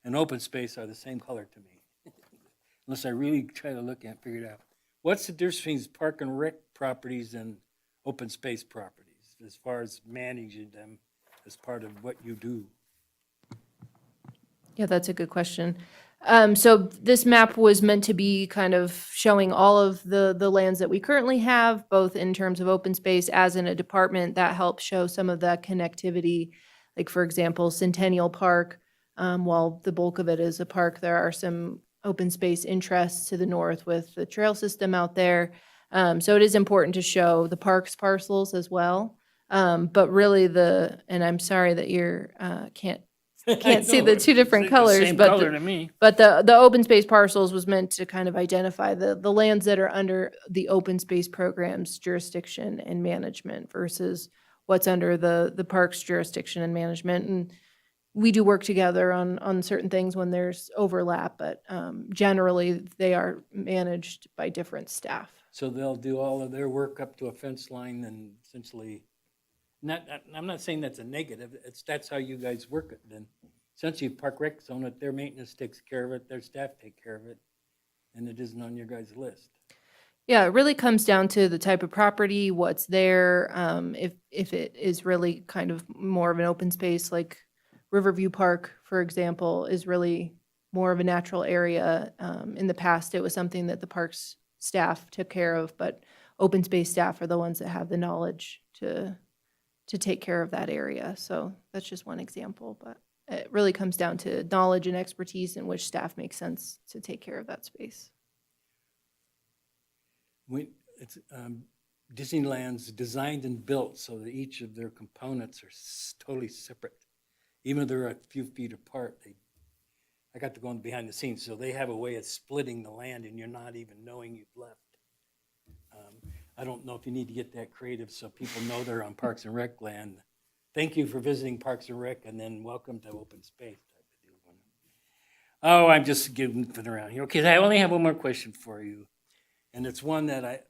and open space are the same color to me. Unless I really try to look and figure it out. What's the difference between Park and Rec properties and open space properties as far as managing them as part of what you do? Yeah, that's a good question. So this map was meant to be kind of showing all of the lands that we currently have, both in terms of open space as in a department that helps show some of the connectivity. Like, for example, Centennial Park, while the bulk of it is a park, there are some open space interests to the north with the trail system out there. So it is important to show the parks parcels as well. But really and I'm sorry that you're, can't see the two different colors, Same but color to me. but the open space parcels was meant to kind of identify the lands that are under the open space program's jurisdiction and management versus what's under the park's jurisdiction and management. And we do work together on certain things when there's overlap, but generally they are managed by different staff. So they'll do all of their work up to a fence line and essentially, I'm not saying that's a negative, that's how you guys work it then. Essentially, Park Rec own it, their maintenance takes care of it, their staff take care of it, and it isn't on your guys' list. Yeah, it really comes down to the type of property, what's there. If it is really kind of more of an open space, like Riverview Park, for example, is really more of a natural area. In the past, it was something that the parks staff took care of, but open space staff are the ones that have the knowledge to take care of that area. So that's just one example, but it really comes down to knowledge and expertise in which staff makes sense to take care of that space. It's Disneyland's designed and built so that each of their components are totally separate. Even though they're a few feet apart, I got to go in behind the scenes, so they have a way of splitting the land and you're not even knowing you've left. I don't know if you need to get that creative so people know they're on Parks and Rec land. Thank you for visiting Parks and Rec, and then welcome to open space type of deal. Oh, I'm just goofing around here. Okay, I only have one more question for you, and it's one that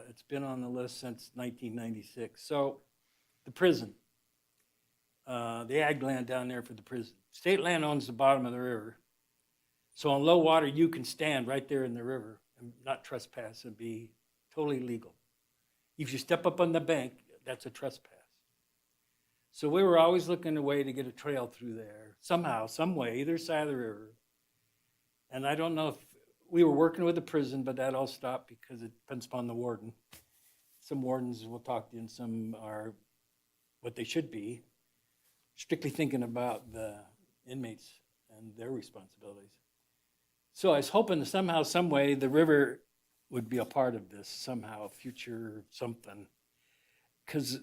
it's been on the list since 1996. So, the prison, the ag land down there for the prison. State land owns the bottom of the river, so on low water you can stand right there in the river and not trespass and be totally legal. If you step up on the bank, that's a trespass. So we were always looking a way to get a trail through there, somehow, some way, either side of the river. And I don't know if we were working with the prison, but that all stopped because it depends upon the warden. Some wardens will talk to you and some are what they should be, strictly thinking about the inmates and their responsibilities. So I was hoping that somehow, some way, the river would be a part of this, somehow, future something. Because,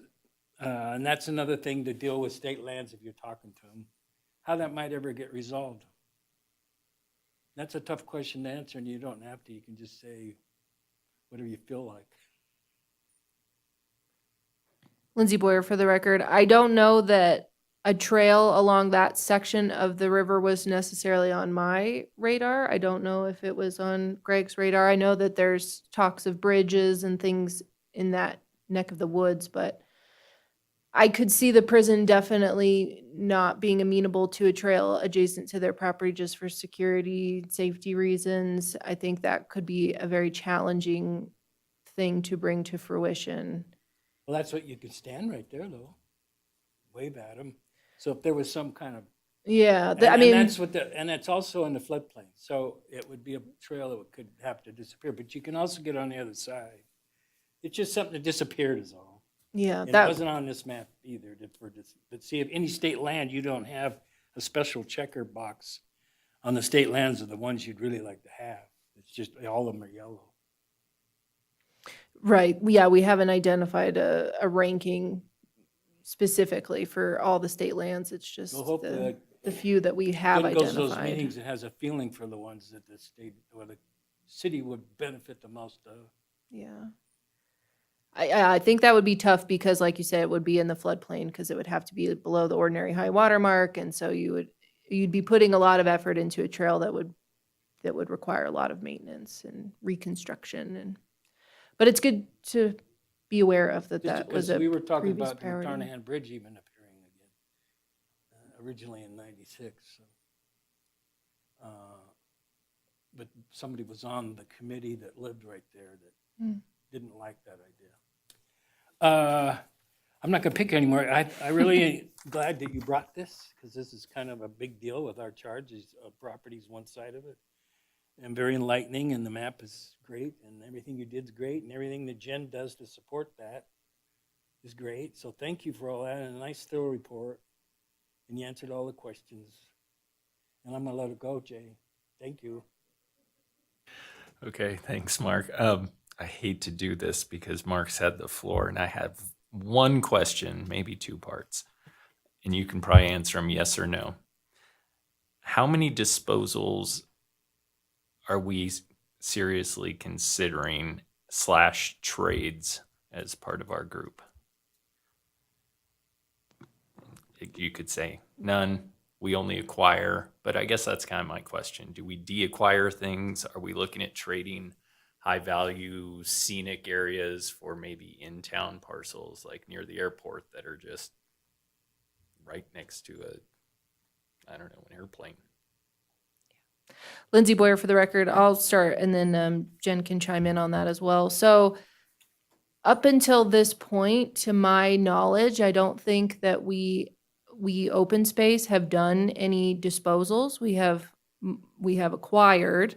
and that's another thing to deal with state lands if you're talking to them, how that might ever get resolved. That's a tough question to answer, and you don't have to. You can just say whatever you feel like. Lindsay Boyer for the record. I don't know that a trail along that section of the river was necessarily on my radar. I don't know if it was on Greg's radar. I know that there's talks of bridges and things in that neck of the woods, but I could see the prison definitely not being amenable to a trail adjacent to their property just for security, safety reasons. I think that could be a very challenging thing to bring to fruition. Well, that's what you could stand right there, though. Wave at them. So if there was some kind of Yeah, and that's what and it's also in the floodplain. So it would be a trail that could have to disappear, but you can also get on the other side. It's just something that disappeared is all. yeah, And it that wasn't on this map either. But see, if any state land, you don't have a special checker box on the state lands of the ones you'd really like to have. It's just all of them are yellow. right. Yeah, we haven't identified a ranking specifically for all the state lands. It's just We'll hope that the few that we have Good goes to those identified. meetings, it has a feeling for the ones that the state or the city would benefit the most of. Yeah. I think that would be tough because, like you said, it would be in the floodplain because it would have to be below the ordinary high water mark, and so you'd be putting a lot of effort into a trail that would require a lot of maintenance and reconstruction. But it's good to be aware of that was a We were talking previous about the priority. Tarnahan Bridge even appearing again, originally in '96. So. But somebody was on the committee that lived right there that didn't like that idea. I'm not going to pick anymore. I really glad that you brought this because this is kind of a big deal with our charges. Property's one side of it. And very enlightening, and the map is great, and everything you did is great, and everything that Jen does to support that is great. So thank you for all that, and a nice thorough report, and you answered all the questions. And I'm going to let it go, Jay. Thank you. Okay, thanks, Mark. I hate to do this because Mark's had the floor, and I have one question, maybe two parts, and you can probably answer them yes or no. How many disposals are we seriously considering / trades as part of our group? You could say none, we only acquire, but I guess that's kind of my question. Do we de-acquire things? Are we looking at trading high-value scenic areas for maybe in-town parcels, like near the airport, that are just right next to an airplane? Lindsay Boyer for the record. I'll start and then Jen can chime in on that as well. So up until this point, to my knowledge, I don't think that we open space have done any disposals. We have acquired,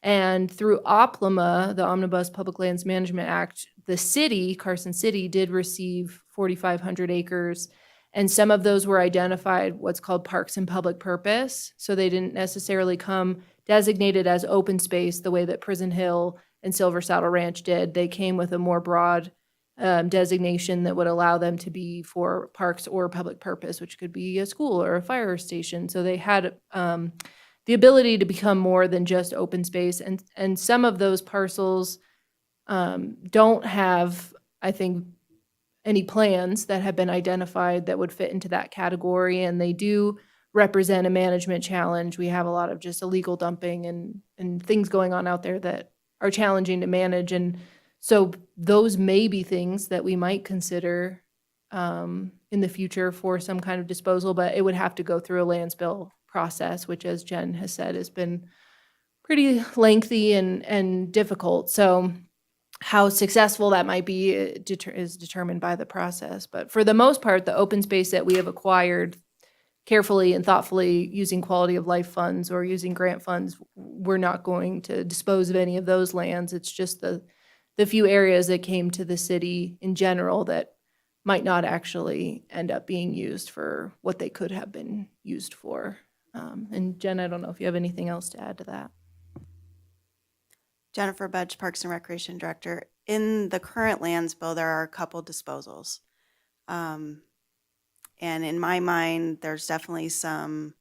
and through OPLMA, the Omnibus Public Lands Management Act, the city, Carson City, did receive 4,500 acres, and some of those were identified what's called parks and public purpose. So they didn't necessarily come designated as open space the way that Prison Hill and Silver Saddle Ranch did. They came with a more broad designation that would allow them to be for parks or public purpose, which could be a school or a fire station. So they had the ability to become more than just open space. And some of those parcels don't have, I think, any plans that have been identified that would fit into that category. And they do represent a management challenge. We have a lot of just illegal dumping and things going on out there that are challenging to manage. And so those may be things that we might consider in the future for some kind of disposal, but it would have to go through a lands bill process, which, as Jen has said, has been pretty lengthy and difficult. So how successful that might be is determined by the process. But for the most part, the open space that we have acquired carefully and thoughtfully using quality of life funds or using grant funds, we're not going to dispose of any of those lands. It's just the few areas that came to the city in general that might not actually end up being used for what they could have been used for. And Jen, I don't know if you have anything else to add to that. Jennifer Budge, Parks and Recreation Director. In the current lands bill, there are a couple disposals. And in my mind, there's definitely some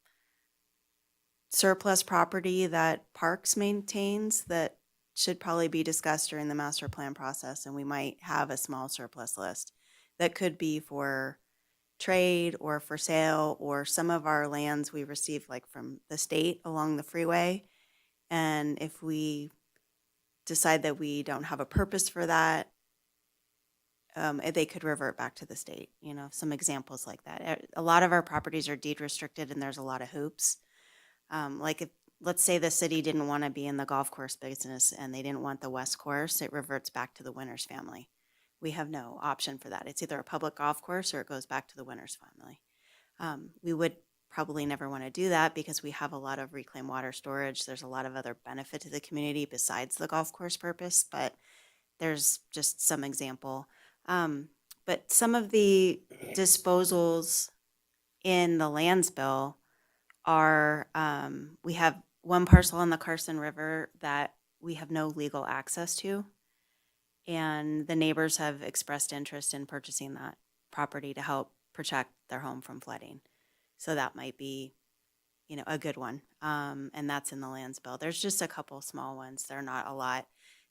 surplus property that Parks maintains that should probably be discussed during the master plan process. And we might have a small surplus list that could be for trade or for sale, or some of our lands we receive like from the state along the freeway. And if we decide that we don't have a purpose for that, they could revert back to the state. You know, some examples like that. A lot of our properties are deed restricted and there's a lot of hoops. Like if, let's say the city didn't want to be in the golf course business and they didn't want the West Course, it reverts back to the Winters family. We have no option for that. It's either a public golf course or it goes back to the Winters family. We would probably never want to do that because we have a lot of reclaimed water storage. There's a lot of other benefit to the community besides the golf course purpose, but there's just some example. But some of the disposals in the lands bill are, we have one parcel on the Carson River that we have no legal access to. And the neighbors have expressed interest in purchasing that property to help protect their home from flooding. So that might be, you know, a good one. And that's in the lands bill. There's just a couple small ones. They're not a lot.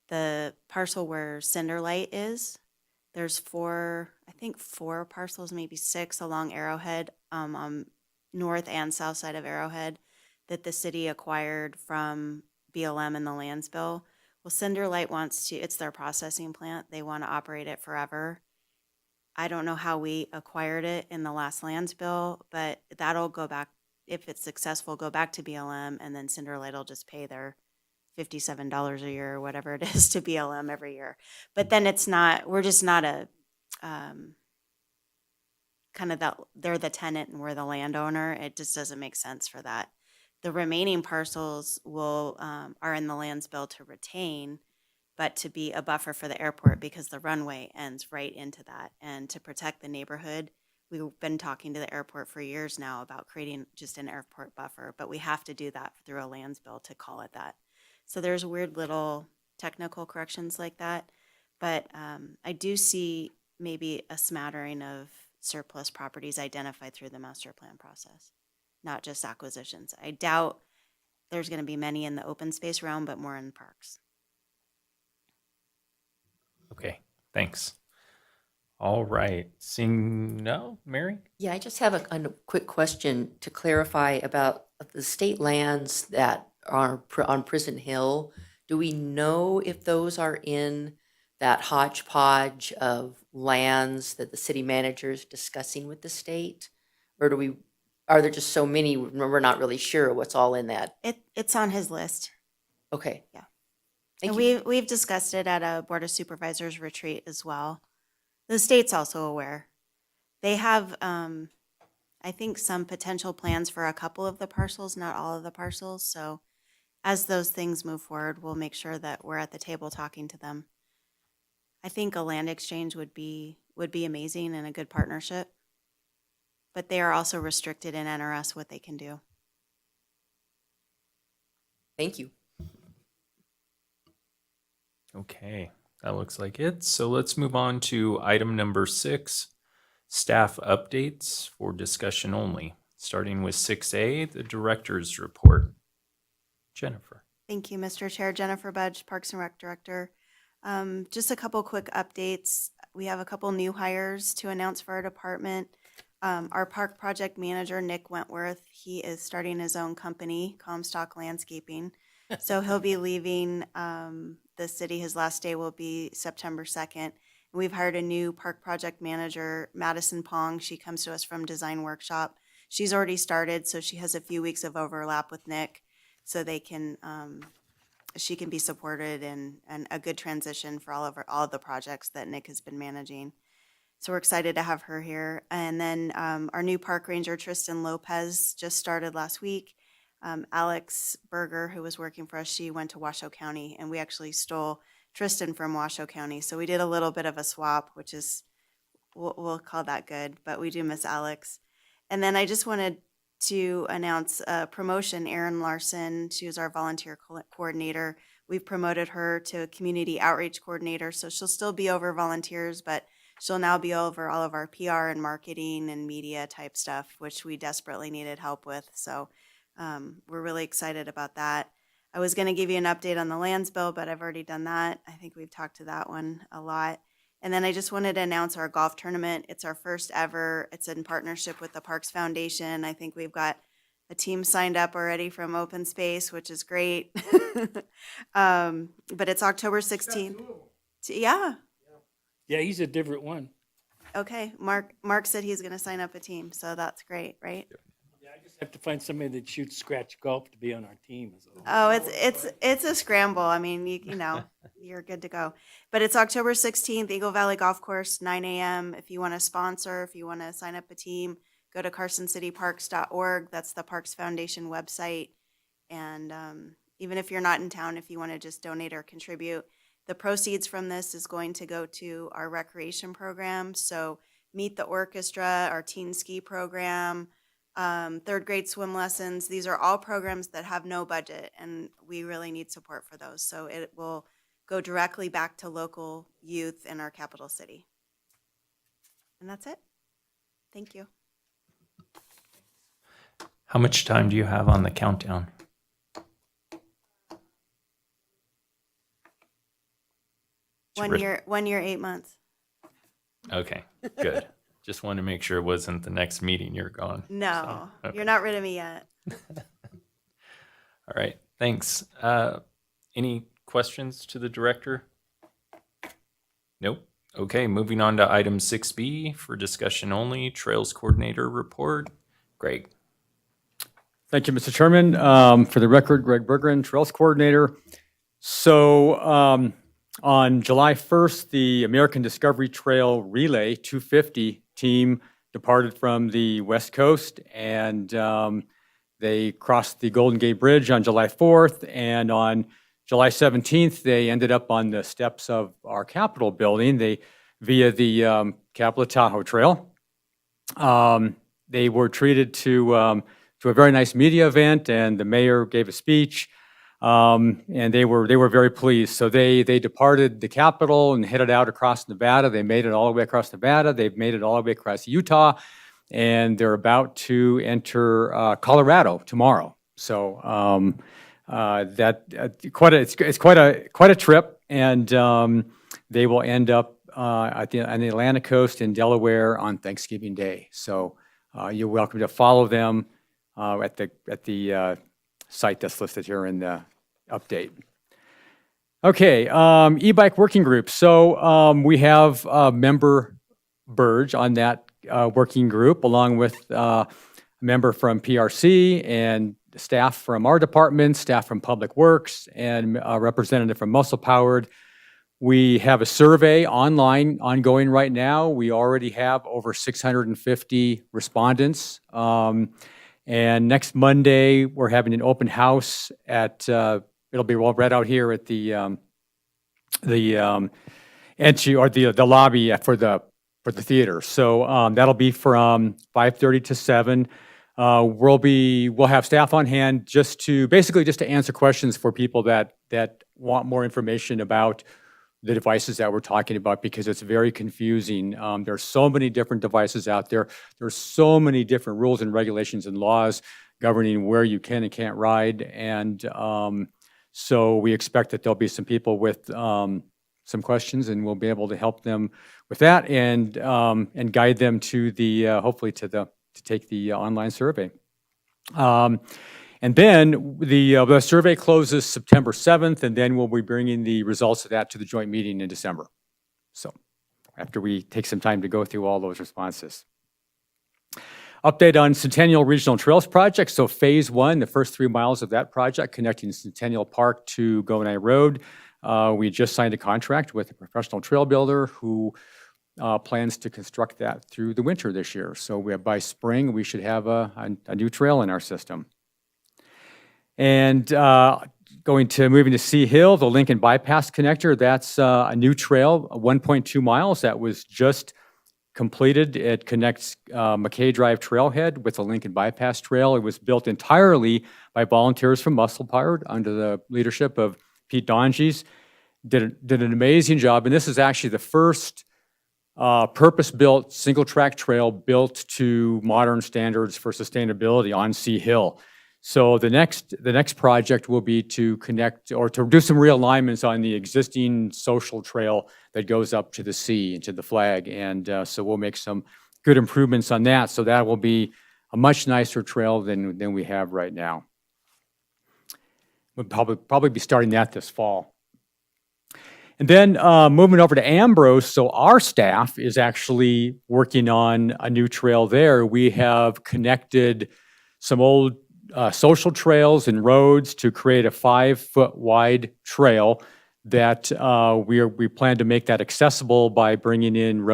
The parcel where Cinderlight is, there's four parcels, maybe 6 along Arrowhead, on north and south side of Arrowhead that the city acquired from BLM in the lands bill. Well, Cinderlight wants to, it's their processing plant. They want to operate it forever. I don't know how we acquired it in the last lands bill, but that'll go back, if it's successful, go back to BLM, and then Cinderlight will just pay their $57 a year or whatever it is to BLM every year. But then it's not, we're just not a, kind of that, they're the tenant and we're the landowner. It just doesn't make sense for that. The remaining parcels will, are in the lands bill to retain, but to be a buffer for the airport because the runway ends right into that. And to protect the neighborhood, we've been talking to the airport for years now about creating just an airport buffer, but we have to do that through a lands bill to call it that. So there's weird little technical corrections like that. But I do see maybe a smattering of surplus properties identified through the master plan process, not just acquisitions. I doubt there's going to be many in the open space realm, but more in parks. Okay, thanks. All right, seeing no, Mary? Yeah, I just have a quick question to clarify about the state lands that are on Prison Hill. Do we know if those are in that hodgepodge of lands that the city manager is discussing with the state? Or are there just so many, we're not really sure what's all in that? It's on his list. Okay. Yeah. Thank And you. we've discussed it at a Board of Supervisors retreat as well. The state's also aware. They have, I think, some potential plans for a couple of the parcels, not all of the parcels. So as those things move forward, we'll make sure that we're at the table talking to them. I think a land exchange would be amazing and a good partnership. But they are also restricted in NRS what they can do. Thank you. Okay, that looks like it. So let's move on to item number 6, staff updates for discussion only. Starting with 6A, the director's report. Jennifer. Thank you, Mr. Chair. Jennifer Budge, Parks and Rec Director. Just a couple quick updates. We have a couple new hires to announce for our department. Our park project manager, Nick Wentworth, he is starting his own company, Comstock Landscaping. So he'll be leaving the city. His last day will be September 2nd. And we've hired a new park project manager, Madison Pong. She comes to us from Design Workshop. She's already started, so she has a few weeks of overlap with Nick, so they can she can be supported and a good transition for all of the projects that Nick has been managing. So we're excited to have her here. And then our new park ranger, Tristan Lopez, just started last week. Alex Berger, who was working for us, she went to Washoe County, and we actually stole Tristan from Washoe County. So we did a little bit of a swap, which is, we'll call that good, but we do miss Alex. And then I just wanted to announce a promotion. Erin Larson, she was our volunteer coordinator. We've promoted her to community outreach coordinator, so she'll still be over volunteers, but she'll now be over all of our PR and marketing and media type stuff, which we desperately needed help with. So we're really excited about that. I was going to give you an update on the lands bill, but I've already done that. I think we've talked to that one a lot. And then I just wanted to announce our golf tournament. It's our first ever. It's in partnership with the Parks Foundation. I think we've got a team signed up already from Open Space, which is great. But it's October 16th. Yeah. Yeah, he's a different one. Okay. Mark said he's going to sign up a team, so that's great, right? Yeah, I just have to find somebody that shoots scratch golf to be on our team. Oh, it's a scramble. I mean, you know, you're good to go. But it's October 16th, Eagle Valley Golf Course, 9 a.m. If you want to sponsor, if you want to sign up a team, go to carsoncityparks.org. That's the Parks Foundation website. And even if you're not in town, if you want to just donate or contribute, the proceeds from this is going to go to our recreation program. So Meet the Orchestra, our teen ski program, third grade swim lessons. These are all programs that have no budget, and we really need support for those. So it will go directly back to local youth in our capital city. And that's it. Thank you. How much time do you have on the countdown? One year, 8 months. Okay, good. Just wanted to make sure it wasn't the next meeting you're gone. No, So, okay. you're not rid of me yet. All right, thanks. Any questions to the director? Nope. Okay, moving on to item 6B for discussion only, Trails Coordinator Report. Greg. Thank you, Mr. Chairman. For the record, Greg Bergeron, Trails Coordinator. So on July 1st, the American Discovery Trail Relay 250 team departed from the West Coast, and they crossed the Golden Gate Bridge on July 4th, and on July 17th, they ended up on the steps of our Capitol building via the Capitol Tahoe Trail. They were treated to a very nice media event, and the mayor gave a speech. And they were very pleased. So they departed the capital and headed out across Nevada. They made it all the way across Nevada. They've made it all the way across Utah, and they're about to enter Colorado tomorrow. So it's quite a trip, and they will end up on the Atlantic coast in Delaware on Thanksgiving Day. So you're welcome to follow them at the site that's listed here in the update. Okay, e-bike working group. So we have member Burge on that working group, along with a member from PRC and staff from our department, staff from Public Works, and a representative from Muscle Powered. We have a survey online ongoing right now. We already have over 650 respondents. And next Monday, we're having an open house at, it'll be read out here at the entry or the lobby for the theater. So that'll be from 5:30 to 7. We'll have staff on hand just to answer questions for people that want more information about the devices that we're talking about, because it's very confusing. There's so many different devices out there. There's so many different rules and regulations and laws governing where you can and can't ride. And so we expect that there'll be some people with some questions, and we'll be able to help them with that and guide them to hopefully to take the online survey. And then the survey closes September 7th, and then we'll be bringing the results of that to the joint meeting in December. So after we take some time to go through all those responses. Update on Centennial Regional Trails Project. So phase 1, the first 3 miles of that project connecting Centennial Park to Gonai Road. We just signed a contract with a professional trail builder who plans to construct that through the winter this year. So by spring, we should have a new trail in our system. And moving to Sea Hill, the Lincoln Bypass Connector, that's a new trail, 1.2 miles that was just completed. It connects McKay Drive Trailhead with the Lincoln Bypass Trail. It was built entirely by volunteers from Muscle Powered under the leadership of Pete Donges. Did an amazing job, and this is actually the first purpose-built single-track trail built to modern standards for sustainability on Sea Hill. So the next project will be to connect or to do some realignments on the existing social trail that goes up to the sea and to the flag, and so we'll make some good improvements on that. So that will be a much nicer trail than we have right now. We'll probably be starting that this fall. And then moving over to Ambrose, so our staff is actually working on a new trail there. We have connected some old social trails and roads to create a 5-foot wide trail that we plan to make that accessible by bringing in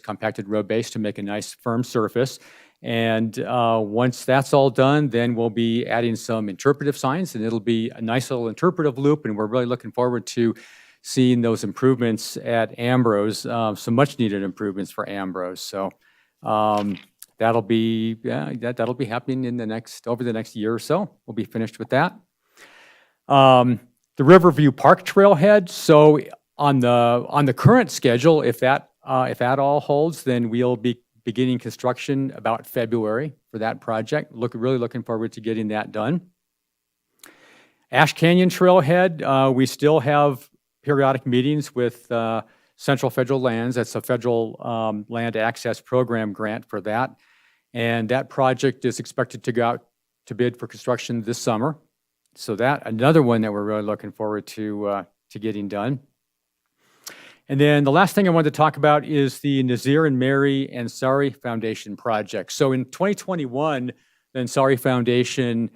compacted road base to make a nice firm surface. And once that's all done, then we'll be adding some interpretive signs, and it'll be a nice little interpretive loop, and we're really looking forward to seeing those improvements at Ambrose, some much needed improvements for Ambrose. So that'll be happening over the next year or so. We'll be finished with that. The Riverview Park Trailhead. So on the current schedule, if that all holds, then we'll be beginning construction about February for that project. Really looking forward to getting that done. Ash Canyon Trailhead. We still have periodic meetings with Central Federal Lands. That's a federal land access program grant for that. And that project is expected to go out to bid for construction this summer. So another one that we're really looking forward to getting done. And then the last thing I wanted to talk about is the Nazir and Mary Ansari Foundation project. So in 2021, the Ansari Foundation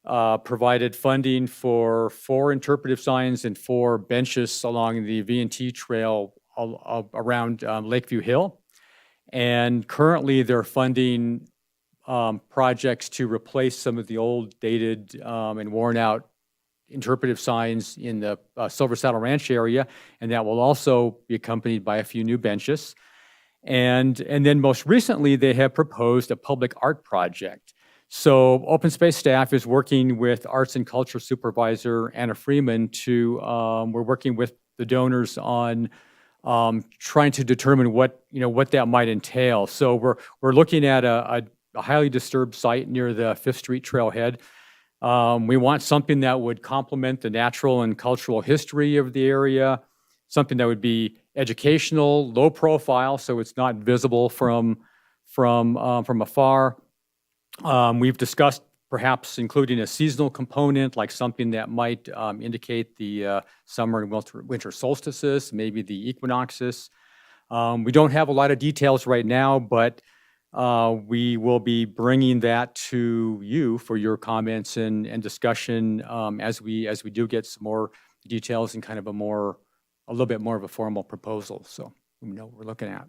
provided funding for 4 interpretive signs and 4 benches along the V&T Trail around Lakeview Hill. And currently they're funding projects to replace some of the old, dated, and worn out interpretive signs in the Silver Saddle Ranch area, and that will also be accompanied by a few new benches. And then most recently, they have proposed a public art project. So open space staff is working with Arts and Culture Supervisor Anna Freeman to, we're working with the donors on trying to determine what that might entail. So we're looking at a highly disturbed site near the Fifth Street trailhead. We want something that would complement the natural and cultural history of the area, something that would be educational, low profile, so it's not visible from afar. We've discussed perhaps including a seasonal component, like something that might indicate the summer and winter solstices, maybe the equinoxes. We don't have a lot of details right now, but we will be bringing that to you for your comments and discussion as we do get some more details and kind of a little bit more of a formal proposal. So we know what we're looking at.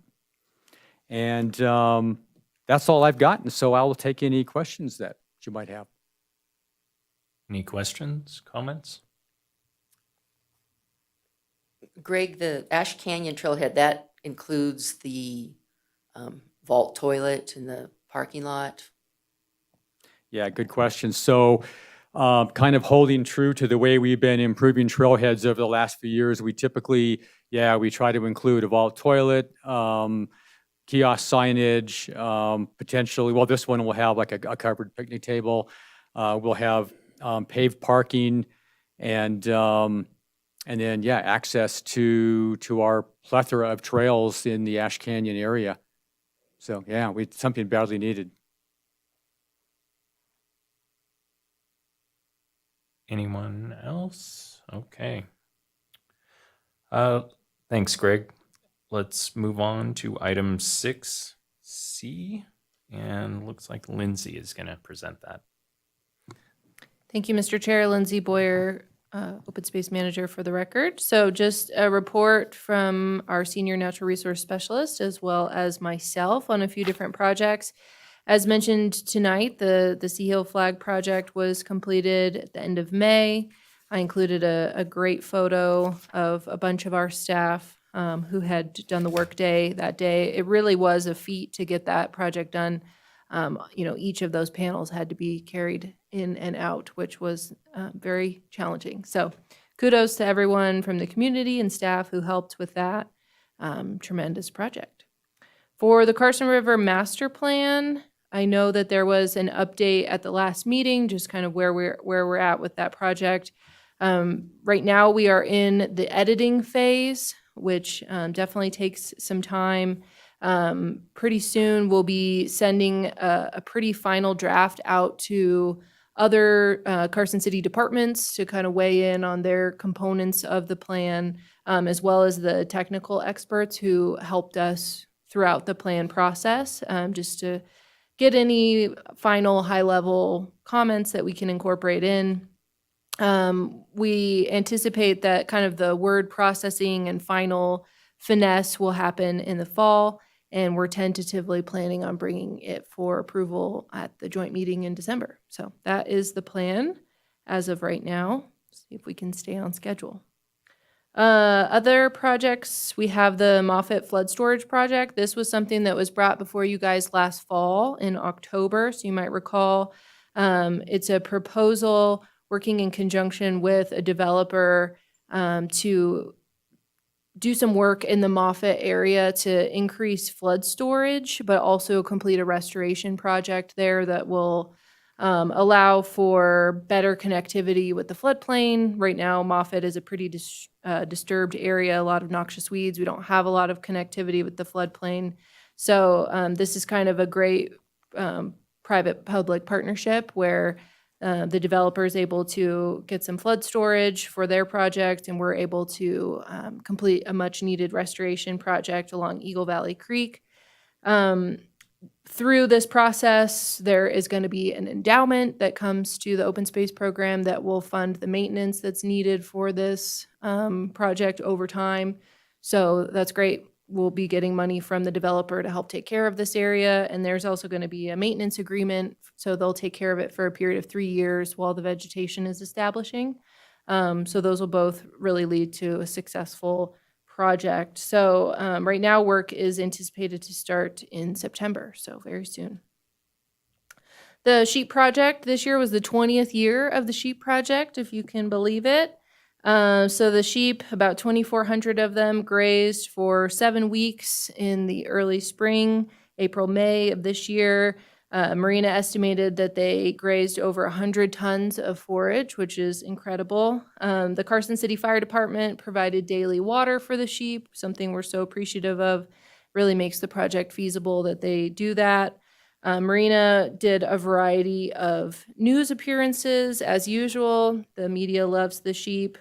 And that's all I've gotten. So I will take any questions that you might have. Any questions, comments? Greg, the Ash Canyon Trailhead, that includes the vault toilet in the parking lot? Yeah, good question. So kind of holding true to the way we've been improving trailheads over the last few years, we typically, we try to include a vault toilet, kiosk signage, potentially, well, this one will have like a covered picnic table. We'll have paved parking and then, access to our plethora of trails in the Ash Canyon area. So, something badly needed. Anyone else? Okay. Thanks, Greg. Let's move on to item 6C, and looks like Lindsay is going to present that. Thank you, Mr. Chair. Lindsay Boyer, Open Space Manager for the record. So just a report from our Senior Natural Resource Specialist as well as myself on a few different projects. As mentioned tonight, the Sea Hill Flag project was completed at the end of May. I included a great photo of a bunch of our staff who had done the workday that day. It really was a feat to get that project done. Each of those panels had to be carried in and out, which was very challenging. So kudos to everyone from the community and staff who helped with that tremendous project. For the Carson River Master Plan, I know that there was an update at the last meeting, just kind of where we're at with that project. Right now, we are in the editing phase, which definitely takes some time. Pretty soon, we'll be sending a pretty final draft out to other Carson City departments to kind of weigh in on their components of the plan, as well as the technical experts who helped us throughout the plan process, just to get any final high-level comments that we can incorporate in. We anticipate that kind of the word processing and final finesse will happen in the fall, and we're tentatively planning on bringing it for approval at the joint meeting in December. So that is the plan as of right now. See if we can stay on schedule. Other projects, we have the Moffett Flood Storage Project. This was something that was brought before you guys last fall in October, so you might recall. It's a proposal working in conjunction with a developer to do some work in the Moffett area to increase flood storage, but also complete a restoration project there that will allow for better connectivity with the floodplain. Right now, Moffett is a pretty disturbed area, a lot of noxious weeds. We don't have a lot of connectivity with the floodplain. So this is kind of a great private-public partnership where the developer is able to get some flood storage for their project, and we're able to complete a much-needed restoration project along Eagle Valley Creek. Through this process, there is going to be an endowment that comes to the open space program that will fund the maintenance that's needed for this project over time. So that's great. We'll be getting money from the developer to help take care of this area. And there's also going to be a maintenance agreement. So they'll take care of it for a period of 3 years while the vegetation is establishing. So those will both really lead to a successful project. So right now, work is anticipated to start in September, so very soon. The sheep project this year was the 20th year of the sheep project, if you can believe it. So the sheep, about 2,400 of them, grazed for 7 weeks in the early spring, April, May of this year. Marina estimated that they grazed over 100 tons of forage, which is incredible. The Carson City Fire Department provided daily water for the sheep, something we're so appreciative of. Really makes the project feasible that they do that. Marina did a variety of news appearances as usual. The media loves the sheep.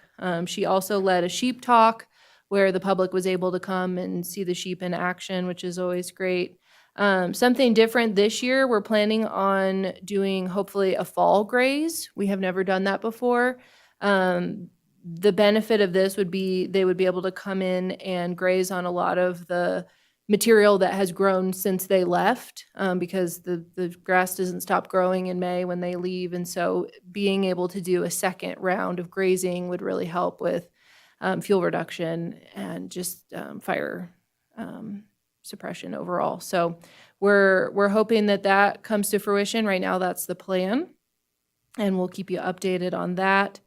She also led a sheep talk where the public was able to come and see the sheep in action, which is always great. Something different this year, we're planning on doing hopefully a fall graze. We have never done that before. The benefit of this would be they would be able to come in and graze on a lot of the material that has grown since they left, because the grass doesn't stop growing in May when they leave. And so being able to do a second round of grazing would really help with fuel reduction and just fire suppression overall. So we're hoping that that comes to fruition. Right now, that's the plan, and we'll keep you updated on that.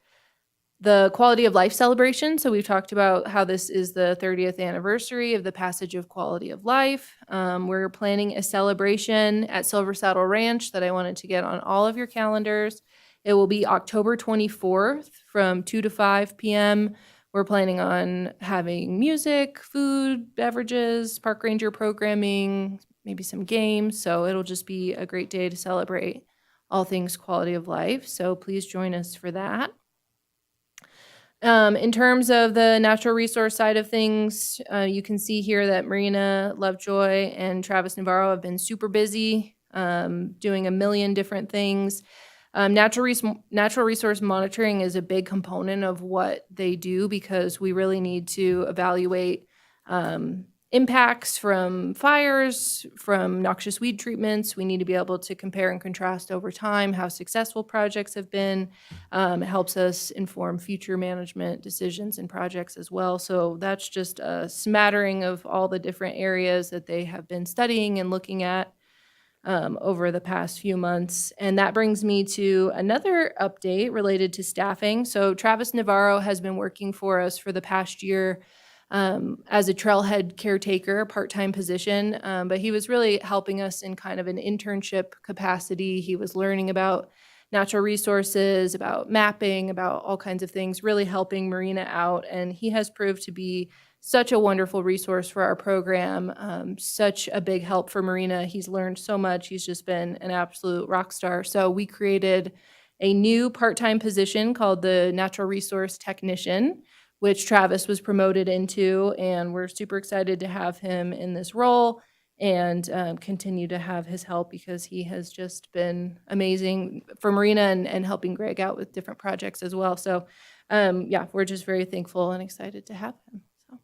The quality of life celebration. So we've talked about how this is the 30th anniversary of the passage of quality of life. We're planning a celebration at Silver Saddle Ranch that I wanted to get on all of your calendars. It will be October 24th from 2 to 5 p.m. We're planning on having music, food, beverages, park ranger programming, maybe some games. So it'll just be a great day to celebrate all things quality of life. So please join us for that. In terms of the natural resource side of things, you can see here that Marina Lovejoy and Travis Navarro have been super busy, doing a million different things. Natural resource monitoring is a big component of what they do because we really need to evaluate impacts from fires, from noxious weed treatments. We need to be able to compare and contrast over time how successful projects have been. It helps us inform future management decisions and projects as well. So that's just a smattering of all the different areas that they have been studying and looking at over the past few months. And that brings me to another update related to staffing. So Travis Navarro has been working for us for the past year as a trailhead caretaker, part-time position, but he was really helping us in kind of an internship capacity. He was learning about natural resources, about mapping, about all kinds of things, really helping Marina out. And he has proved to be such a wonderful resource for our program, such a big help for Marina. He's learned so much. He's just been an absolute rock star. So we created a new part-time position called the Natural Resource Technician, which Travis was promoted into, and we're super excited to have him in this role and continue to have his help because he has just been amazing for Marina and helping Greg out with different projects as well. So yeah, we're just very thankful and excited to have him. So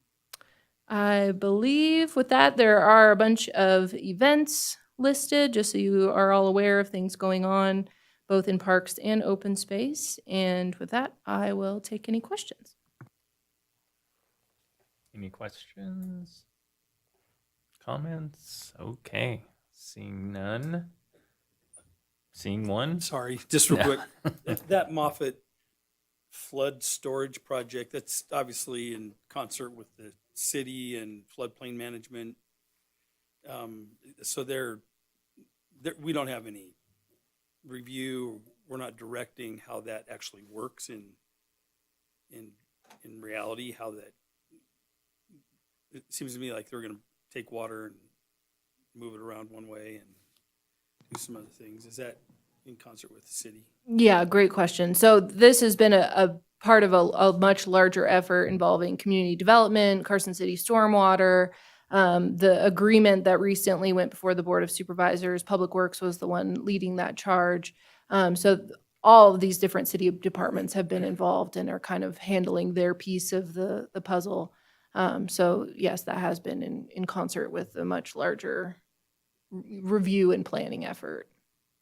I believe with that, there are a bunch of events listed, just so you are all aware of things going on, both in parks and open space. And with that, I will take any questions. Any questions? Comments? Okay. Seeing none. Seeing one. Sorry, just real quick. That Moffett flood storage project, that's obviously in concert with the city and floodplain management. So we don't have any review. We're not directing how that actually works in reality, how that, it seems to me like they're going to take water and move it around one way and do some other things. Is that in concert with the city? Yeah, great question. So this has been a part of a much larger effort involving community development, Carson City stormwater, the agreement that recently went before the Board of Supervisors. Public Works was the one leading that charge. So all of these different city departments have been involved and are kind of handling their piece of the puzzle. So yes, that has been in concert with a much larger review and planning effort.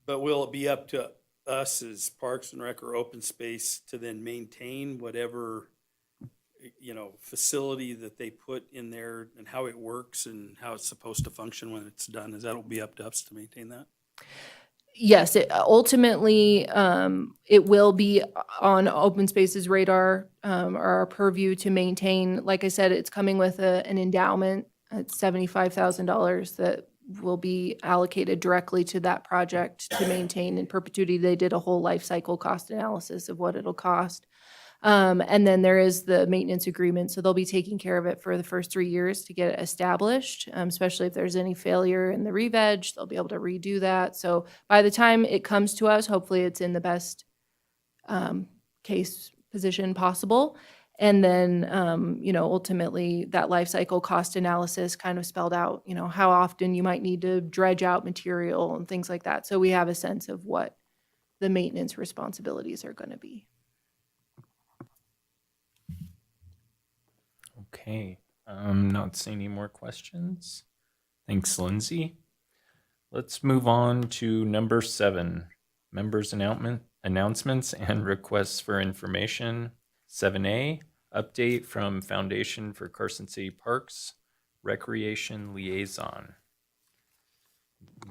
But will it be up to us as Parks and Rec or Open Space to then maintain whatever, facility that they put in there and how it works and how it's supposed to function when it's done? Is that'll be up to us to maintain that? Yes, ultimately, it will be on open spaces radar, or our purview to maintain. Like I said, it's coming with an endowment at $75,000 that will be allocated directly to that project to maintain in perpetuity. They did a whole life cycle cost analysis of what it'll cost. And then there is the maintenance agreement, so they'll be taking care of it for the first 3 years to get it established, especially if there's any failure in the re-veg, they'll be able to redo that. So by the time it comes to us, hopefully it's in the best case position possible. And then, ultimately, that life cycle cost analysis kind of spelled out, how often you might need to dredge out material and things like that. So we have a sense of what the maintenance responsibilities are going to be. Okay, I'm not seeing any more questions. Thanks, Lindsay. Let's move on to number 7, members' announcements and requests for information. 7A, update from Foundation for Carson City Parks Recreation Liaison.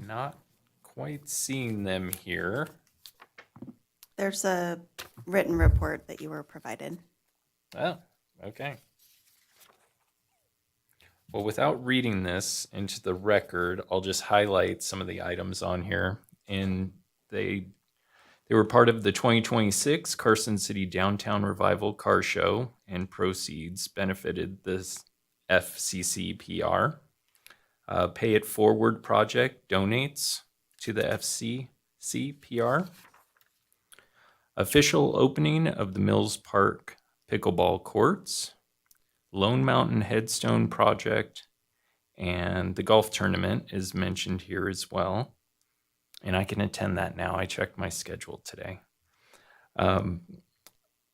Not quite seeing them here. There's a written report that you were provided. Oh, okay. Well, without reading this into the record, I'll just highlight some of the items on here. And they were part of the 2026 Carson City Downtown Revival Car Show, and proceeds benefited this FCCPR. Pay It Forward Project donates to the FCCPR. Official opening of the Mills Park Pickleball Courts. Lone Mountain Headstone Project, and the golf tournament is mentioned here as well. And I can attend that now. I checked my schedule today.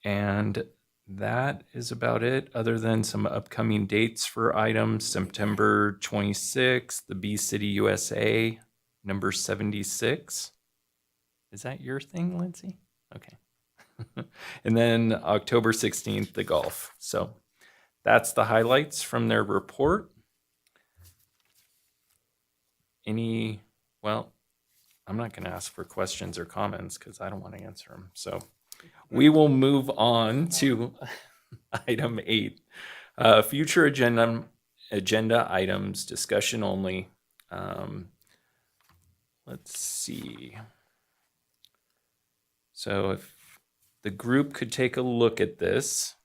And that is about it, other than some upcoming dates for items. September 26th, the Bee City USA, number 76. Is that your thing, Lindsay? Okay. And then October 16th, the golf. So that's the highlights from their report. Well, I'm not going to ask for questions or comments because I don't want to answer them. So we will move on to item 8. Future agenda items, discussion only. Let's see. So if the group could take a look at this.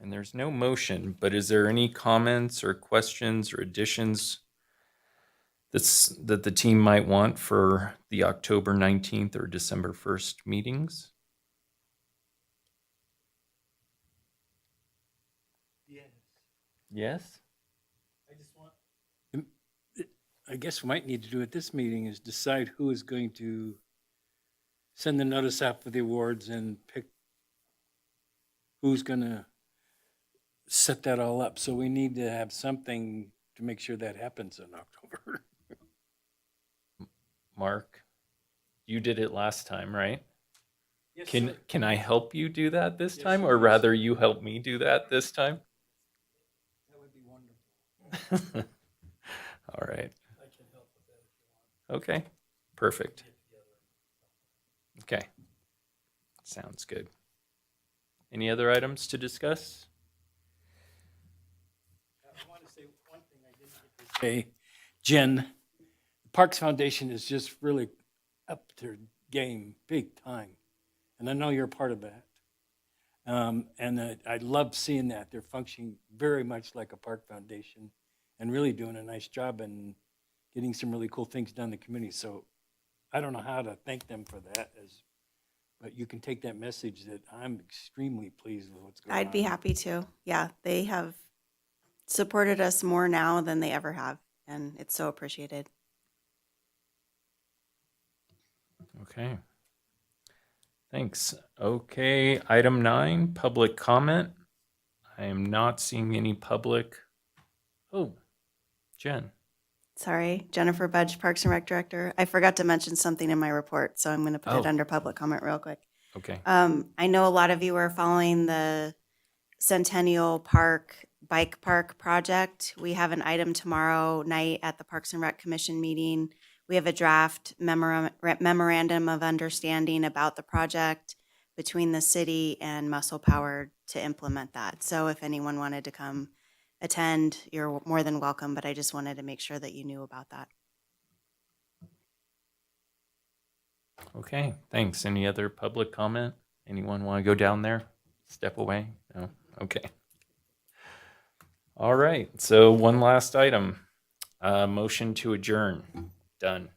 And there's no motion, but is there any comments or questions or additions that the team might want for the October 19th or December 1st meetings? Yes? I guess we might need to do at this meeting is decide who is going to send the notice out for the awards and pick who's going to set that all up. So we need to have something to make sure that happens in October. Mark, you did it last time, right? Yes, Can I help you do that this time, or rather you help me do that this time? That would be wonderful. All right. Okay, perfect. Okay, sounds good. Any other items to discuss? I want to say one thing I didn't get to say. Jen, the Parks Foundation is just really up their game big time. And I know you're a part of that. I love seeing that. They're functioning very much like a park foundation and really doing a nice job and getting some really cool things done in the community. So I don't know how to thank them for that, but you can take that message that I'm extremely pleased with what's going on. I'd be happy to. Yeah, they have supported us more now than they ever have, and it's so appreciated. Okay. Thanks. Okay, item 9, public comment. I am not seeing any public. Oh, Jen. Sorry, Jennifer Budge, Parks and Rec Director. I forgot to mention something in my report, so I'm going to put it under public comment real quick. Okay. I know a lot of you are following the Centennial Park bike park project. We have an item tomorrow night at the Parks and Rec Commission meeting. We have a draft memorandum of understanding about the project between the city and Muscle Power to implement that. So if anyone wanted to come attend, you're more than welcome, but I just wanted to make sure that you knew about that. Okay, thanks. Any other public comment? Anyone want to go down there? Step away? No? Okay. All right, so one last item. Motion to adjourn. Done.